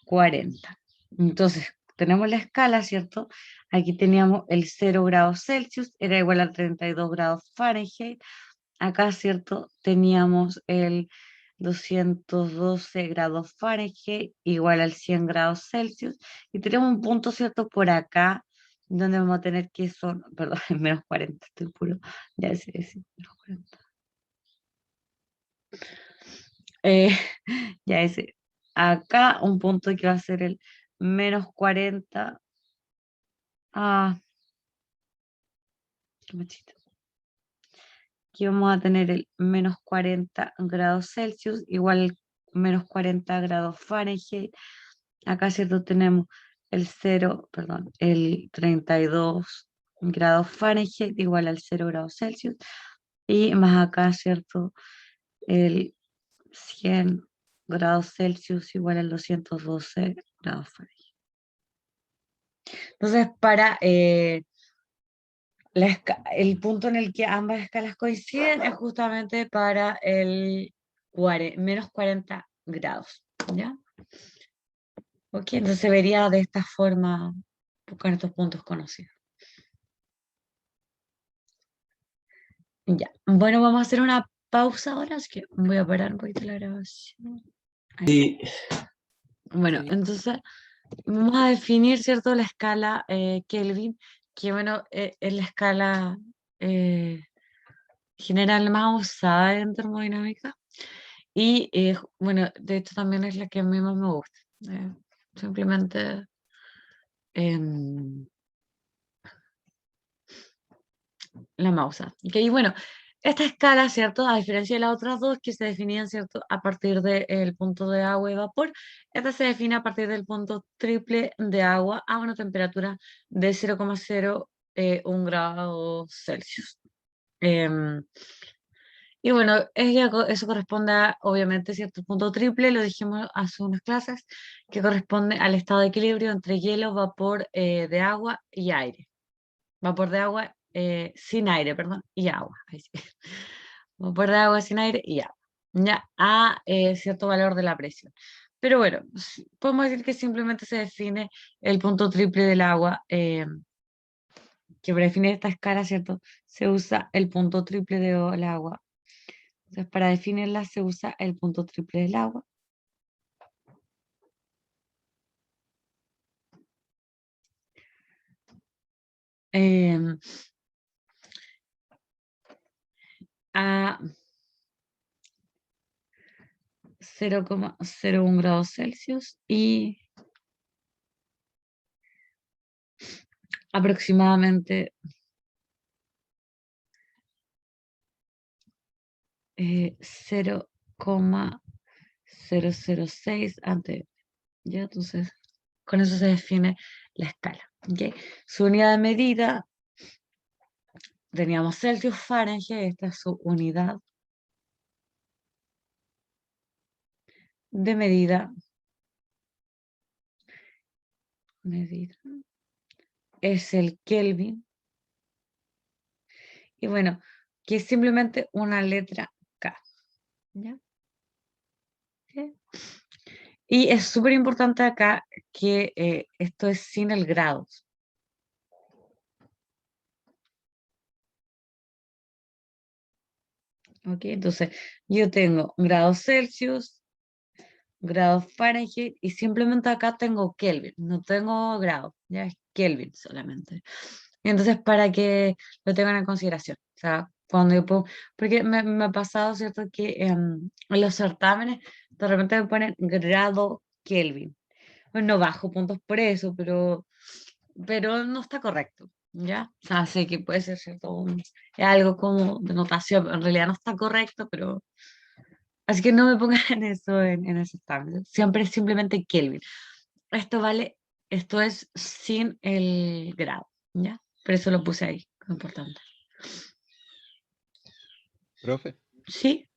40. Entonces, tenemos la escala, ¿cierto? Aquí teníamos el 0 grados Celsius, era igual a 32 grados Fahrenheit. Acá, ¿cierto? Teníamos el 212 grados Fahrenheit igual al 100 grados Celsius. Y tenemos un punto, ¿cierto? Por acá, donde vamos a tener que son, perdón, menos 40, estoy puro. Ya sé, menos 40. Eh, ya ese. Acá un punto que va a ser el menos 40. Ah, qué machito. Aquí vamos a tener el menos 40 grados Celsius, igual al menos 40 grados Fahrenheit. Acá, ¿cierto? Tenemos el 0, perdón, el 32 grados Fahrenheit, igual al 0 grados Celsius. Y más acá, ¿cierto? El 100 grados Celsius, igual al 212 grados Fahrenheit. Entonces, para el punto en el que ambas escalas coinciden es justamente para el menos 40 grados, ¿ya? Ok, entonces se vería de esta forma con estos puntos conocidos. Ya, bueno, vamos a hacer una pausa ahora, así que voy a parar un poquito la grabación. Ahí. Sí, Bueno, sí. entonces vamos a definir, ¿cierto? La escala Kelvin, que bueno, es la escala eh, general más usada en termodinámica. Y bueno, de hecho también es la que a mí más me gusta. Simplemente em, la más usada. Ok, y bueno, esta escala, ¿cierto? A diferencia de las otras dos que se definían, ¿cierto? A partir del punto de agua y vapor, esta se define a partir del punto triple de agua a una temperatura de 0,01 grados Celsius. Em, Y bueno, eso corresponde a, obviamente, cierto punto triple, lo dijimos hace unas clases, que corresponde al estado de equilibrio entre hielo, vapor de agua y aire. Vapor de agua sin aire, perdón, y agua. Ahí sí. Vapor de agua sin aire y agua. Ya, a cierto valor de la presión. Pero bueno, podemos decir que simplemente se define el punto triple del agua, que para definir esta escala, ¿cierto? Se usa el punto triple del agua. Entonces, para definirla se usa el punto triple del agua. em, a 0,01 grados Celsius y aproximadamente 0,006 antes. ¿Ya? Entonces, con eso se define la escala. ¿Ok? Su unidad de medida, teníamos Celsius, Fahrenheit, esta es su unidad de medida. Medida es el Kelvin. Y bueno, que es simplemente una letra K. ¿Ya? ¿Ok? Y es súper importante acá que esto es sin el grados. ¿Ok? Entonces, yo tengo grados Celsius, grados Fahrenheit y simplemente acá tengo Kelvin, no tengo grado, ya es Kelvin solamente. Y entonces para que lo tengan en consideración, o sea, cuando yo pongo, porque me ha pasado, ¿cierto? Que en los certámenes de repente me ponen grado Kelvin. Bueno, no bajo puntos por eso, pero no está correcto, ¿ya? O sea, sé que puede ser, ¿cierto? Es algo como de notación, pero en realidad no está correcto, pero... Así que no me pongan eso en el certamen. Siempre es simplemente Kelvin. Esto vale, esto es sin el grado, ¿ya? Por eso lo puse ahí, importante. Profe, ¿Sí?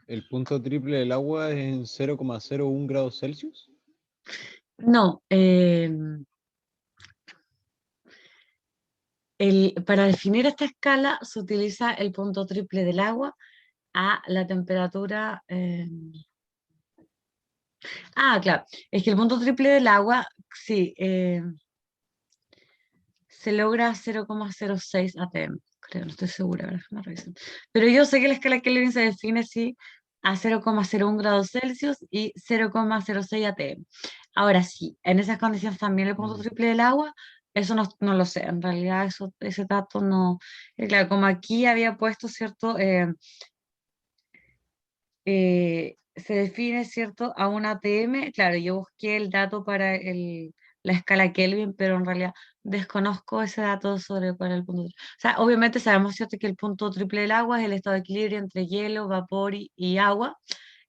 ¿el punto triple del agua es en 0,01 grados Celsius? No. Para definir esta escala se utiliza el punto triple del agua a la temperatura. Claro. Es que el punto triple del agua, sí, se logra 0,06 atm. Creo, no estoy segura, ahora déjame revisar. Pero yo sé que la escala Kelvin se define así a 0,01 grados Celsius y 0,06 atm. Ahora sí, en esas condiciones también el punto Mm. triple del agua, eso no lo sé, en realidad ese dato no, claro, como aquí había puesto, ¿cierto? Se define, ¿cierto? A un ATM, claro, yo busqué el dato para la escala Kelvin, pero en realidad desconozco ese dato sobre cuál es el punto triple. O sea, obviamente sabemos, ¿cierto?, que el punto triple del agua es el estado de equilibrio entre hielo, vapor y agua,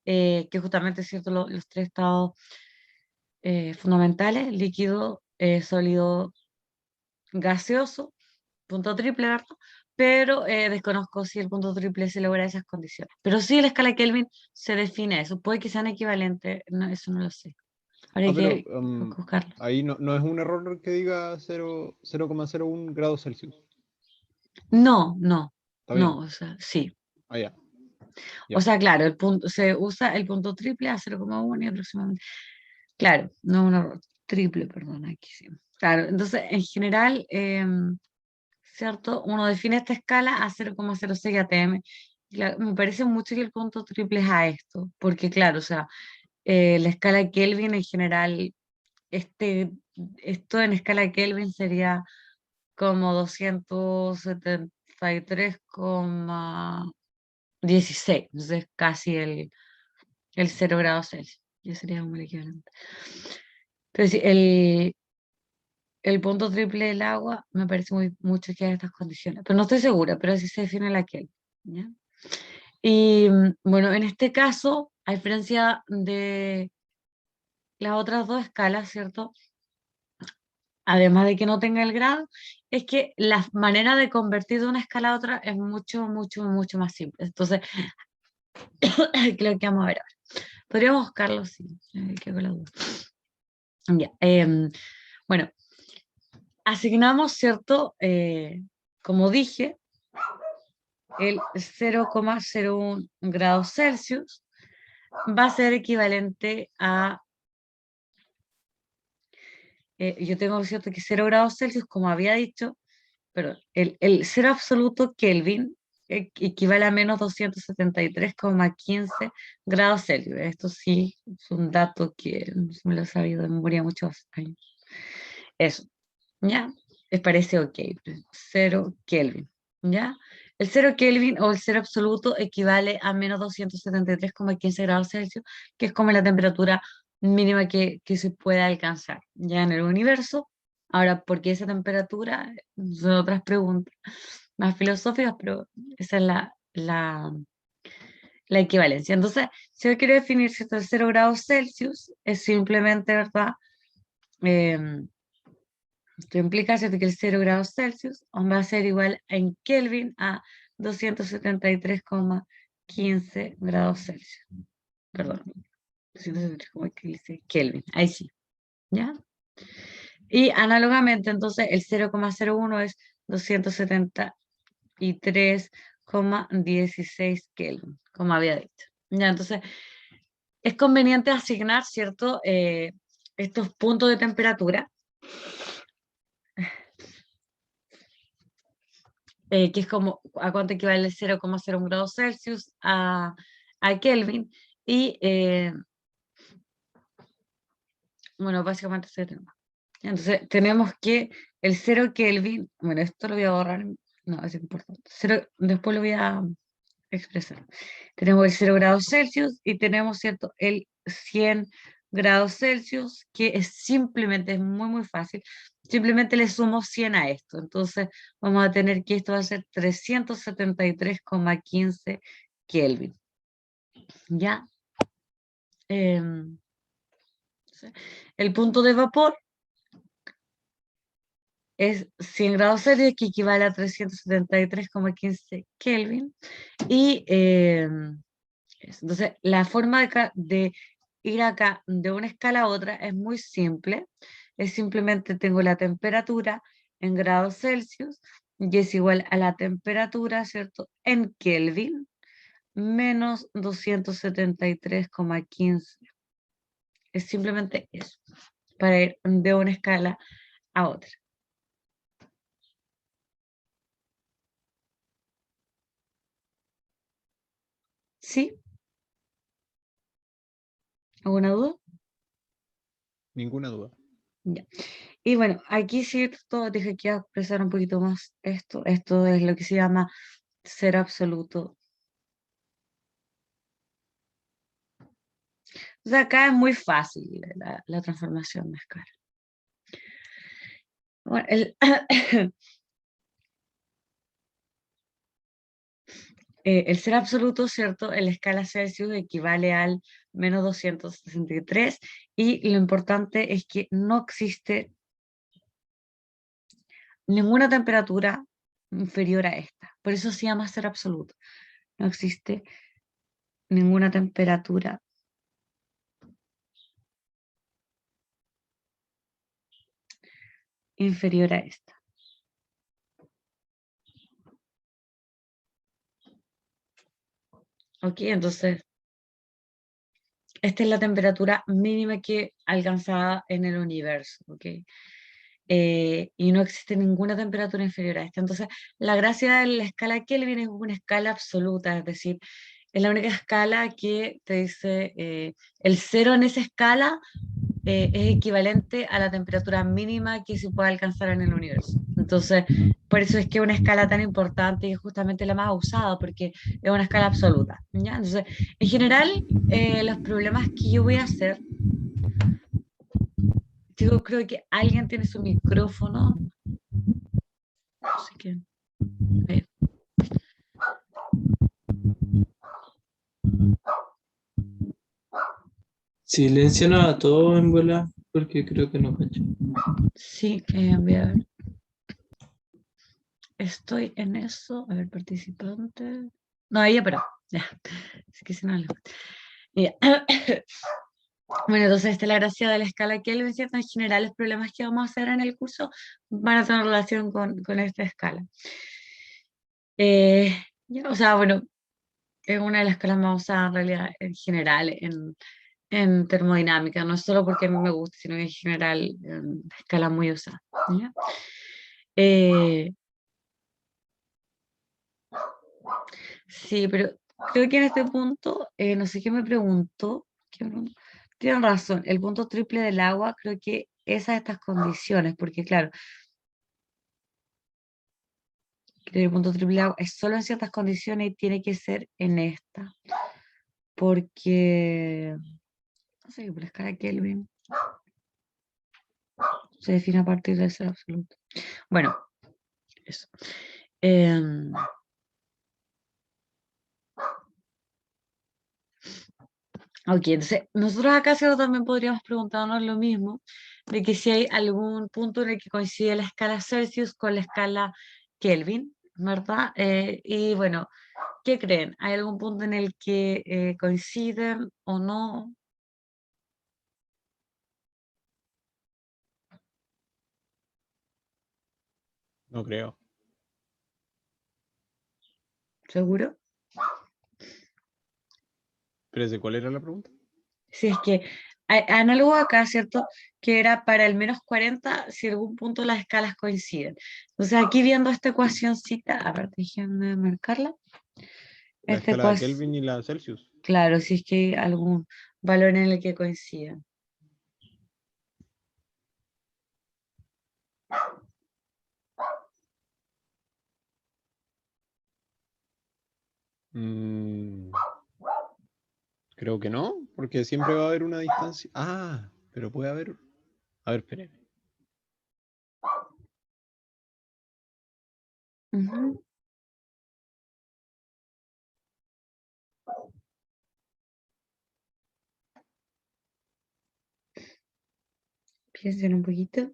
que justamente, ¿cierto?, los tres estados fundamentales, líquido, sólido, gaseoso, punto triple, ¿verdad? Pero desconozco si el punto triple se logra esas condiciones. Pero sí, la escala Kelvin se define eso. Puede que sean equivalentes, no, eso no lo sé. Habría Pero que buscarlo. ahí no es un error que diga 0,01 grados Celsius. No, no, ¿Está no, bien? o sea, sí. Ah, ya. O Ya. sea, claro, el punto, se usa el punto triple a 0,1 y aproximadamente. Claro, no un error, triple, perdón, aquí sí. Claro, entonces, en general, ¿cierto? Uno define esta escala a 0,06 atm. Me parece mucho que el punto triple es a esto, porque claro, o sea, la escala Kelvin en general, este, esto en escala Kelvin sería como 273,16, entonces casi el 0 grados Celsius, ya sería como el equivalente. Pero sí, el punto triple del agua me parece mucho que hay estas condiciones, pero no estoy segura, pero así se define la Kelvin, ¿ya? Y bueno, en este caso, a diferencia de las otras dos escalas, ¿cierto? Además de que no tenga el grado, es que la manera de convertir de una escala a otra es mucho, mucho, mucho más simple. Entonces, creo que vamos a ver ahora. Podríamos buscarlo, sí, quedo con la duda. Ya, bueno, asignamos, ¿cierto? Como dije, el 0,01 grados Celsius va a ser equivalente a yo tengo cierto que 0 grados Celsius, como había dicho, pero el cero absoluto Kelvin equivale a menos 273,15 grados Celsius. Esto sí es un dato que me lo he sabido de memoria muchos años. Eso, ¿ya? ¿Les parece ok? 0 Kelvin, ¿ya? El 0 Kelvin o el cero absoluto equivale a menos 273,15 grados Celsius, que es como la temperatura mínima que se puede alcanzar ya en el universo. Ahora, ¿por qué esa temperatura? Son otras preguntas más filosóficas, pero esa es la equivalencia. Entonces, si yo quiero definir si esto es 0 grados Celsius, es simplemente, ¿verdad? Esto implica, ¿cierto?, que el 0 grados Celsius va a ser igual en Kelvin a 273,15 grados Celsius. Perdón, 273,15 Kelvin. Ahí sí, ¿ya? Y análogamente, entonces, el 0,01 es 273,16 Kelvin, como había dicho. Ya, entonces, es conveniente asignar, ¿cierto?, estos puntos de temperatura, que es como a cuánto equivale 0,01 grados Celsius a Kelvin, y bueno, básicamente se tenemos. Entonces, tenemos que el 0 Kelvin, bueno, esto lo voy a borrar, no, es importante. Después lo voy a expresar. Tenemos el 0 grados Celsius y tenemos, ¿cierto?, el 100 grados Celsius, que es simplemente, es muy, muy fácil. Simplemente le sumo 100 a esto. Entonces, vamos a tener que esto va a ser 373,15 Kelvin. ¿Ya? El punto de vapor es 100 grados Celsius, que equivale a 373,15 Kelvin. Y entonces, la forma de ir acá de una escala a otra es muy simple. Es simplemente tengo la temperatura en grados Celsius y es igual a la temperatura, ¿cierto?, en Kelvin menos 273,15. Es simplemente eso, para ir de una escala a otra. ¿Sí? ¿Alguna duda? Ninguna duda. Ya. Y bueno, aquí sí, dije que iba a expresar un poquito más esto. Esto es lo que se llama cero absoluto. O sea, acá es muy fácil la transformación de escala. Bueno, el ser absoluto, ¿cierto? En la escala Celsius equivale al menos 263 y lo importante es que no existe ninguna temperatura inferior a esta. Por eso se llama ser absoluto. No existe ninguna temperatura inferior a esta. Ok, entonces, esta es la temperatura mínima que alcanzada en el universo, ¿ok? Y no existe ninguna temperatura inferior a esta. Entonces, la gracia de la escala Kelvin es una escala absoluta, es decir, es la única escala que te dice el cero en esa escala es equivalente a la temperatura mínima que se puede alcanzar en el universo. Entonces, por eso es que es una escala tan importante y es justamente la más usada, porque es una escala absoluta, ¿ya? Entonces, en general, los problemas que yo voy a hacer, yo creo que alguien tiene su micrófono, así que, ahí. Silencianos a todos en bola, porque creo que no cacho. Sí, voy a ver. Estoy en eso. A ver, participante. No, ella, pero ya. Es que si no le... Ya. Bueno, entonces esta es la gracia de la escala Kelvin, ¿cierto? En general, los problemas que vamos a hacer en el curso van a tener relación con esta escala. O sea, bueno, es una de las escalas más usadas en realidad en general en termodinámica, no solo porque a mí me gusta, sino en general en escala muy usada. ¿Ya? Sí, pero creo que en este punto, no sé qué me preguntó, tienen razón, el punto triple del agua, creo que esas estas condiciones, porque claro, el punto triple del agua es solo en ciertas condiciones y tiene que ser en esta, porque, no sé, por la escala Kelvin se define a partir del ser absoluto. Bueno, eso. Ok, entonces nosotros acá Seba, también podríamos preguntarnos lo mismo, de que si hay algún punto en el que coincide la escala Celsius con la escala Kelvin, ¿verdad? Y bueno, ¿qué creen? ¿Hay algún punto en el que coinciden o no? No creo. ¿Seguro? ¿Pero de cuál era la pregunta? Si es que hay análogo acá, ¿cierto? Que era para el menos 40 si algún punto las escalas coinciden. Entonces aquí viendo esta ecuacióncita, a ver, déjenme marcarla. La Esta escala ecuación. Kelvin y la Celsius. Claro, si es que hay algún valor en el que coincidan. Mm, creo que no, porque siempre va a haber una distancia. Ah, pero puede haber. A ver, espere. Ujú. Piensen un poquito.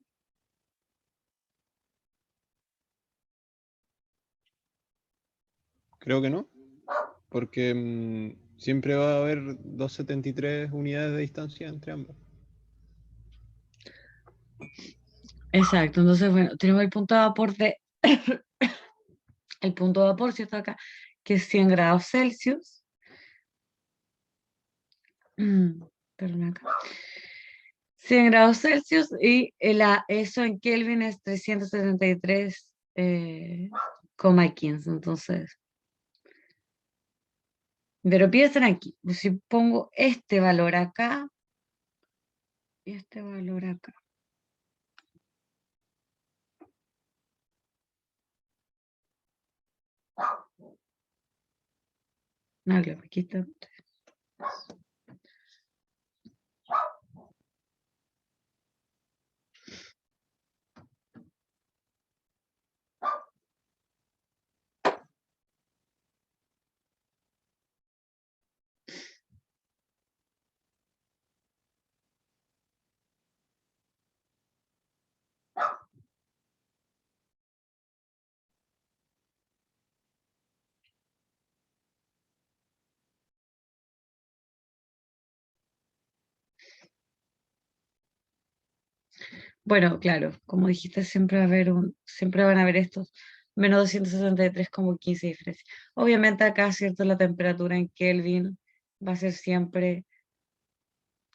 Creo que no, porque siempre va a haber 273 unidades de distancia entre ambas. Exacto, entonces, bueno, tenemos el punto de vapor el punto de vapor, ¿cierto? Acá, que es 100 grados Celsius. Perdón, acá. 100 grados Celsius y eso en Kelvin es 373,15. Entonces, pero piensen aquí, si pongo este valor acá y este valor acá. No, claro, aquí está. Bueno, claro, como dijiste, siempre van a haber estos menos 263,15 diferencia. Obviamente acá, ¿cierto? La temperatura en Kelvin va a ser siempre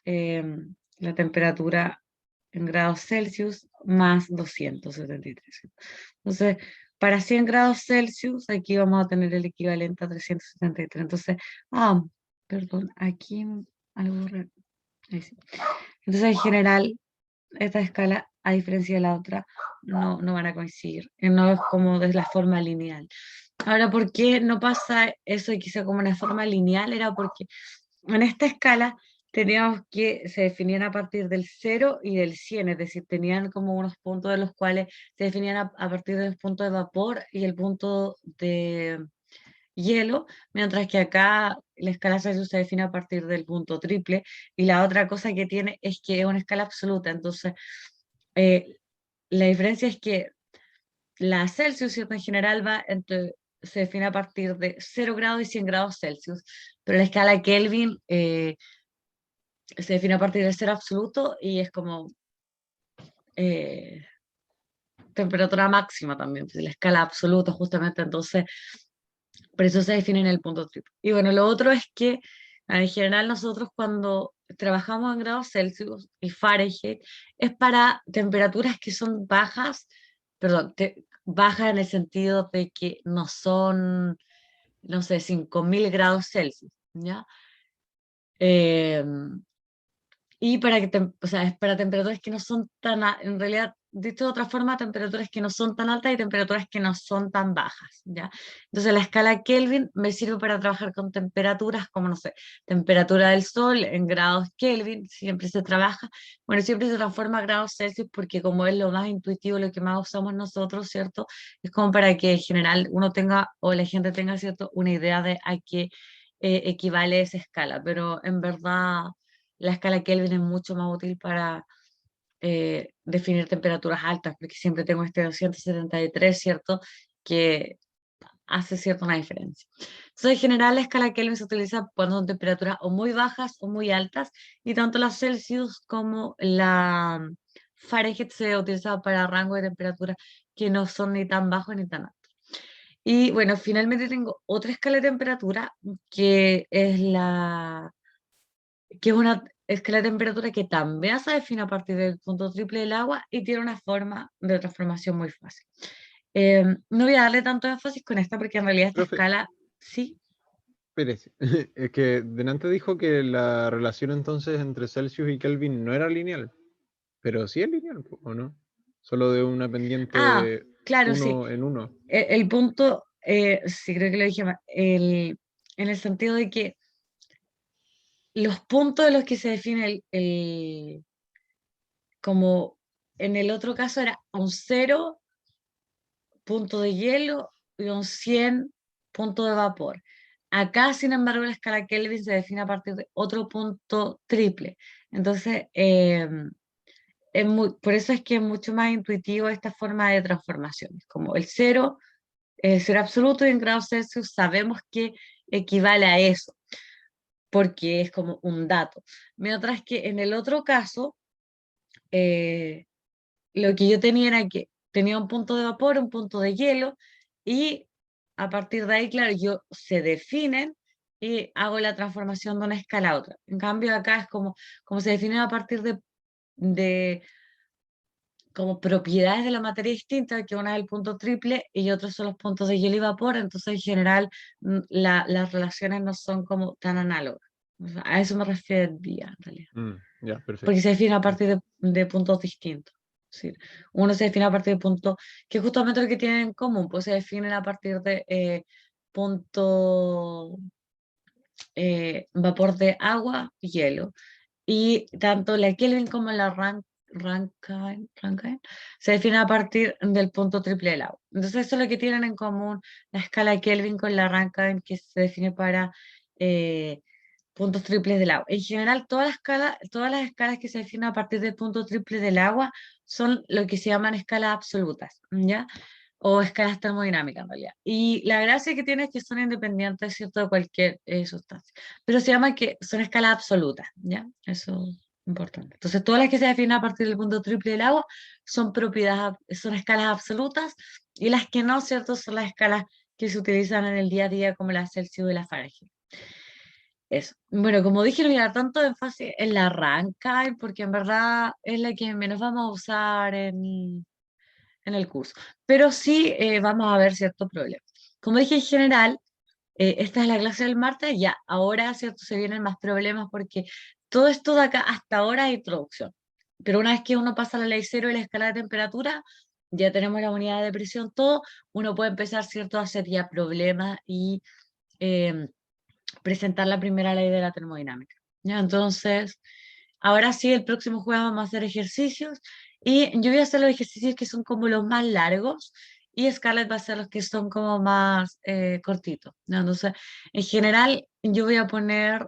la temperatura en grados Celsius más 273. Entonces, para 100 grados Celsius, aquí vamos a tener el equivalente a 373. Entonces, perdón, aquí algo ahí sí. Entonces, en general, esta escala, a diferencia de la otra, no van a coincidir. No es como de la forma lineal. Ahora, ¿por qué no pasa eso y quizá como una forma lineal? Era porque en esta escala teníamos que se definían a partir del 0 y del 100, es decir, tenían como unos puntos de los cuales se definían a partir del punto de vapor y el punto de hielo, mientras que acá la escala Celsius se define a partir del punto triple, y la otra cosa que tiene es que es una escala absoluta. Entonces eh, la diferencia es que la Celsius, ¿cierto? En general se define a partir de 0 grados y 100 grados Celsius, pero la escala Kelvin se define a partir del cero absoluto y es como eh, temperatura máxima también, pues, la escala absoluta justamente. Entonces por eso se define en el punto triple. Y bueno, lo otro es que en general nosotros cuando trabajamos en grados Celsius y Fahrenheit es para temperaturas que son bajas, perdón, bajas en el sentido de que no son, no sé, 5.000 grados Celsius, ¿ya? Eh, y para o sea, es para temperaturas que no son en realidad, dicho de otra forma, temperaturas que no son tan altas y temperaturas que no son tan bajas, ¿ya? Entonces la escala Kelvin me sirve para trabajar con temperaturas como, no sé, temperatura del sol en grados Kelvin, siempre se trabaja, bueno, siempre se transforma a grados Celsius porque como es lo más intuitivo, lo que más usamos nosotros, ¿cierto? Es como para que en general uno tenga, o la gente tenga, ¿cierto? Una idea de a qué equivale esa escala, pero en verdad la escala Kelvin es mucho más útil para definir temperaturas altas, porque siempre tengo este 273, ¿cierto? Que hace cierta una diferencia. Entonces, en general, la escala Kelvin se utiliza cuando son temperaturas o muy bajas o muy altas, y tanto la Celsius como la Fahrenheit se utiliza para rango de temperatura que no son ni tan bajos ni tan altos. Y bueno, finalmente tengo otra escala de temperatura que es una escala de temperatura que también se define a partir del punto triple del agua y tiene una forma de transformación muy fácil. No voy a darle tanto énfasis con esta porque en realidad esta Profe, escala, sí. espérese. Es que delante dijo que la relación entonces entre Celsius y Kelvin no era lineal, pero sí es lineal, ¿o no? Solo de una pendiente de Claro, sí. uno en uno. El punto, sí creo que lo dije mal, en el sentido de que los puntos de los que se define como en el otro caso era un 0 punto de hielo y un 100 punto de vapor. Acá, sin embargo, la escala Kelvin se define a partir de otro punto triple. Entonces, por eso es que es mucho más intuitivo esta forma de transformaciones, como el 0, cero absoluto y en grados Celsius sabemos que equivale a eso, porque es como un dato. Mientras que en el otro caso, eh, lo que yo tenía era que tenía un punto de vapor, un punto de hielo, y a partir de ahí, claro, se definen y hago la transformación de una escala a otra. En cambio, acá es como se define a partir de como propiedades de la materia distintas, que una es el punto triple y otros son los puntos de hielo y vapor, entonces en general las relaciones no son como tan análogas. O sea, a eso me refería en realidad, Ya, porque perfecto. se define a partir de puntos distintos. Es decir, uno se define a partir de puntos, que es justamente lo que tienen en común, pues se definen a partir de punto vapor de agua y hielo. Y tanto la Kelvin como la Rankine se definen a partir del punto triple del agua. Entonces, eso es lo que tienen en común la escala Kelvin con la Rankine, que se define para puntos triples del agua. En general, todas las escalas que se definen a partir del punto triple del agua son lo que se llaman escalas absolutas, ¿ya? O escalas termodinámicas en realidad. Y la gracia que tiene es que son independientes, ¿cierto?, de cualquier sustancia. Pero se llama que son escalas absolutas, ¿ya? Eso es importante. Entonces, todas las que se definen a partir del punto triple del agua son son escalas absolutas, y las que no, ¿cierto?, son las escalas que se utilizan en el día a día como la Celsius y la Fahrenheit. Eso. Bueno, como dije, no voy a dar tanto énfasis en la Rankine, porque en verdad es la que menos vamos a usar en el curso. Pero sí vamos a ver ciertos problemas. Como dije, en general, esta es la clase del martes, ya ahora, ¿cierto? Se vienen más problemas porque todo esto de acá hasta ahora es introducción. Pero una vez que uno pasa la ley cero y la escala de temperatura, ya tenemos la unidad de presión, todo, uno puede empezar, ¿cierto?, a hacer ya problemas y eh, presentar la primera ley de la termodinámica. ¿Ya? Entonces, ahora sí, el próximo jueves vamos a hacer ejercicios y yo voy a hacer los ejercicios que son como los más largos y Scarlett va a hacer los que son como más cortitos, ¿no? Entonces, en general, yo voy a poner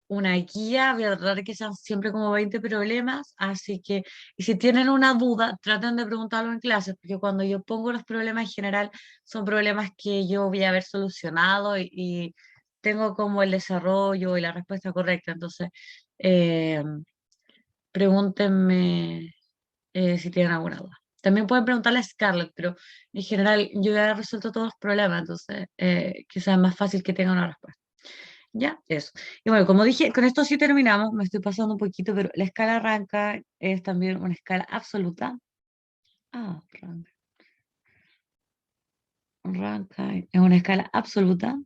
una guía, voy a tratar de que sean siempre como 20 problemas, así que, y si tienen una duda, traten de preguntarlo en clase, porque cuando yo pongo los problemas en general, son problemas que yo voy a haber solucionado y tengo como el desarrollo y la respuesta correcta, entonces eh, pregúntenme si tienen alguna duda. También pueden preguntarle a Scarlett, pero en general yo ya he resuelto todos los problemas, entonces quizás es más fácil que tenga una respuesta. Ya, eso. Y bueno, como dije, con esto sí terminamos, me estoy pasando un poquito, pero la escala Rankine es también una escala absoluta. Ah, Rankine es una escala absoluta,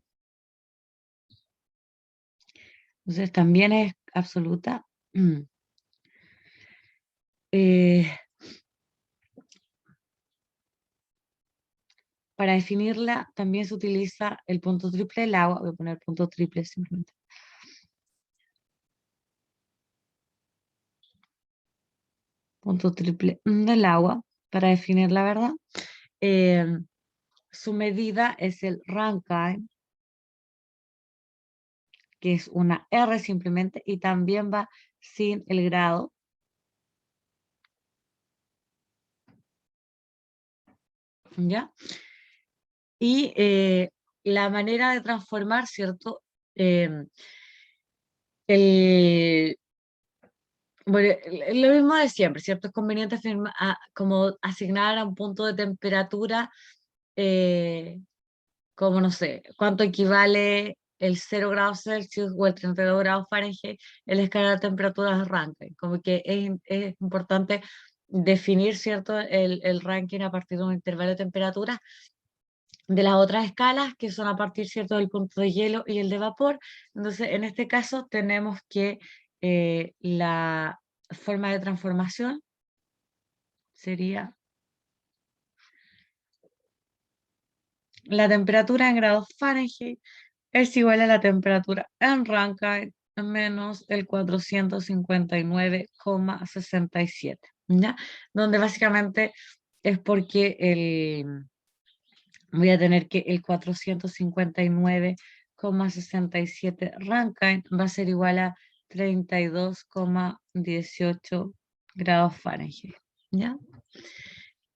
entonces también es absoluta. Eh, para definirla también se utiliza el punto triple del agua, voy a poner punto triple simplemente. Punto triple del agua, para definir la verdad. Su medida es el Rankine, que es una R simplemente, y también va sin el grado. ¿Ya? Y la manera de transformar, ¿cierto? El, bueno, lo mismo de siempre, ¿cierto? Es conveniente como asignar a un punto de temperatura, como no sé, cuánto equivale el 0 grados Celsius o el 32 grados Fahrenheit en la escala de temperaturas de Rankine. Como que es importante definir, ¿cierto?, el ranking a partir de un intervalo de temperatura de las otras escalas, que son a partir, ¿cierto?, del punto de hielo y el de vapor. Entonces, en este caso tenemos que la forma de transformación sería la temperatura en grados Fahrenheit es igual a la temperatura en Rankine menos el 459,67, ¿ya? Donde básicamente es porque voy a tener que el 459,67 Rankine va a ser igual a 32,18 grados Fahrenheit, ¿ya?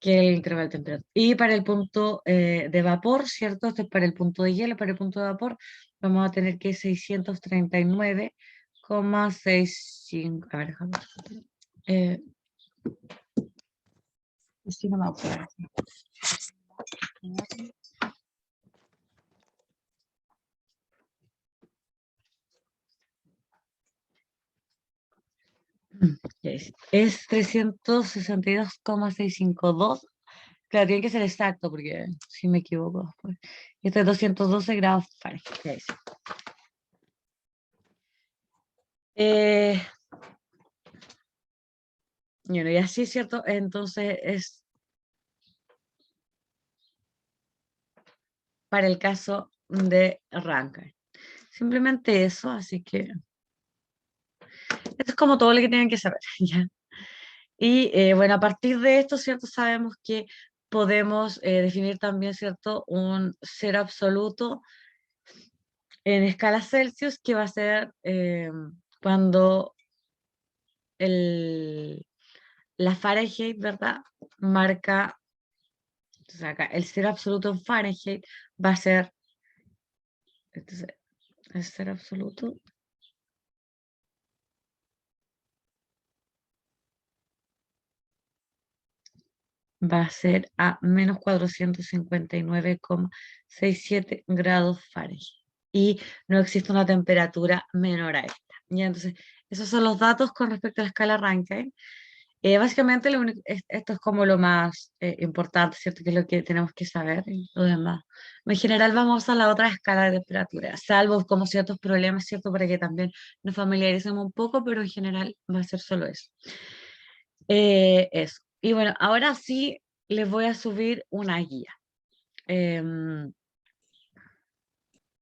Que el intervalo de temperatura. Y para el punto de vapor, ¿cierto? Esto es para el punto de hielo, para el punto de vapor, vamos a tener que 639,65. A ver, déjame ver. Sí, no me acuerdo. Es 362,652. Claro, tiene que ser exacto porque si me equivoco después. Este es 212 grados Fahrenheit. Ya dice. Bueno, y así es cierto, entonces es para el caso de Rankine. Simplemente eso, así que esto es como todo lo que tienen que saber, ¿ya? Y bueno, a partir de esto, ¿cierto? Sabemos que podemos definir también, ¿cierto? Un cero absoluto en escala Celsius, que va a ser cuando la Fahrenheit, ¿verdad? Marca, entonces acá, el cero absoluto en Fahrenheit va a ser, entonces, el cero absoluto va a ser a menos 459,67 grados Fahrenheit. Y no existe una temperatura menor a esta. ¿Ya? Entonces, esos son los datos con respecto a la escala Rankine. Básicamente, esto es como lo más importante, ¿cierto? Que es lo que tenemos que saber y lo demás. En general, vamos a la otra escala de temperatura, salvo como ciertos problemas, ¿cierto? Para que también nos familiaricemos un poco, pero en general va a ser solo eso. Eso. Y bueno, ahora sí les voy a subir una guía.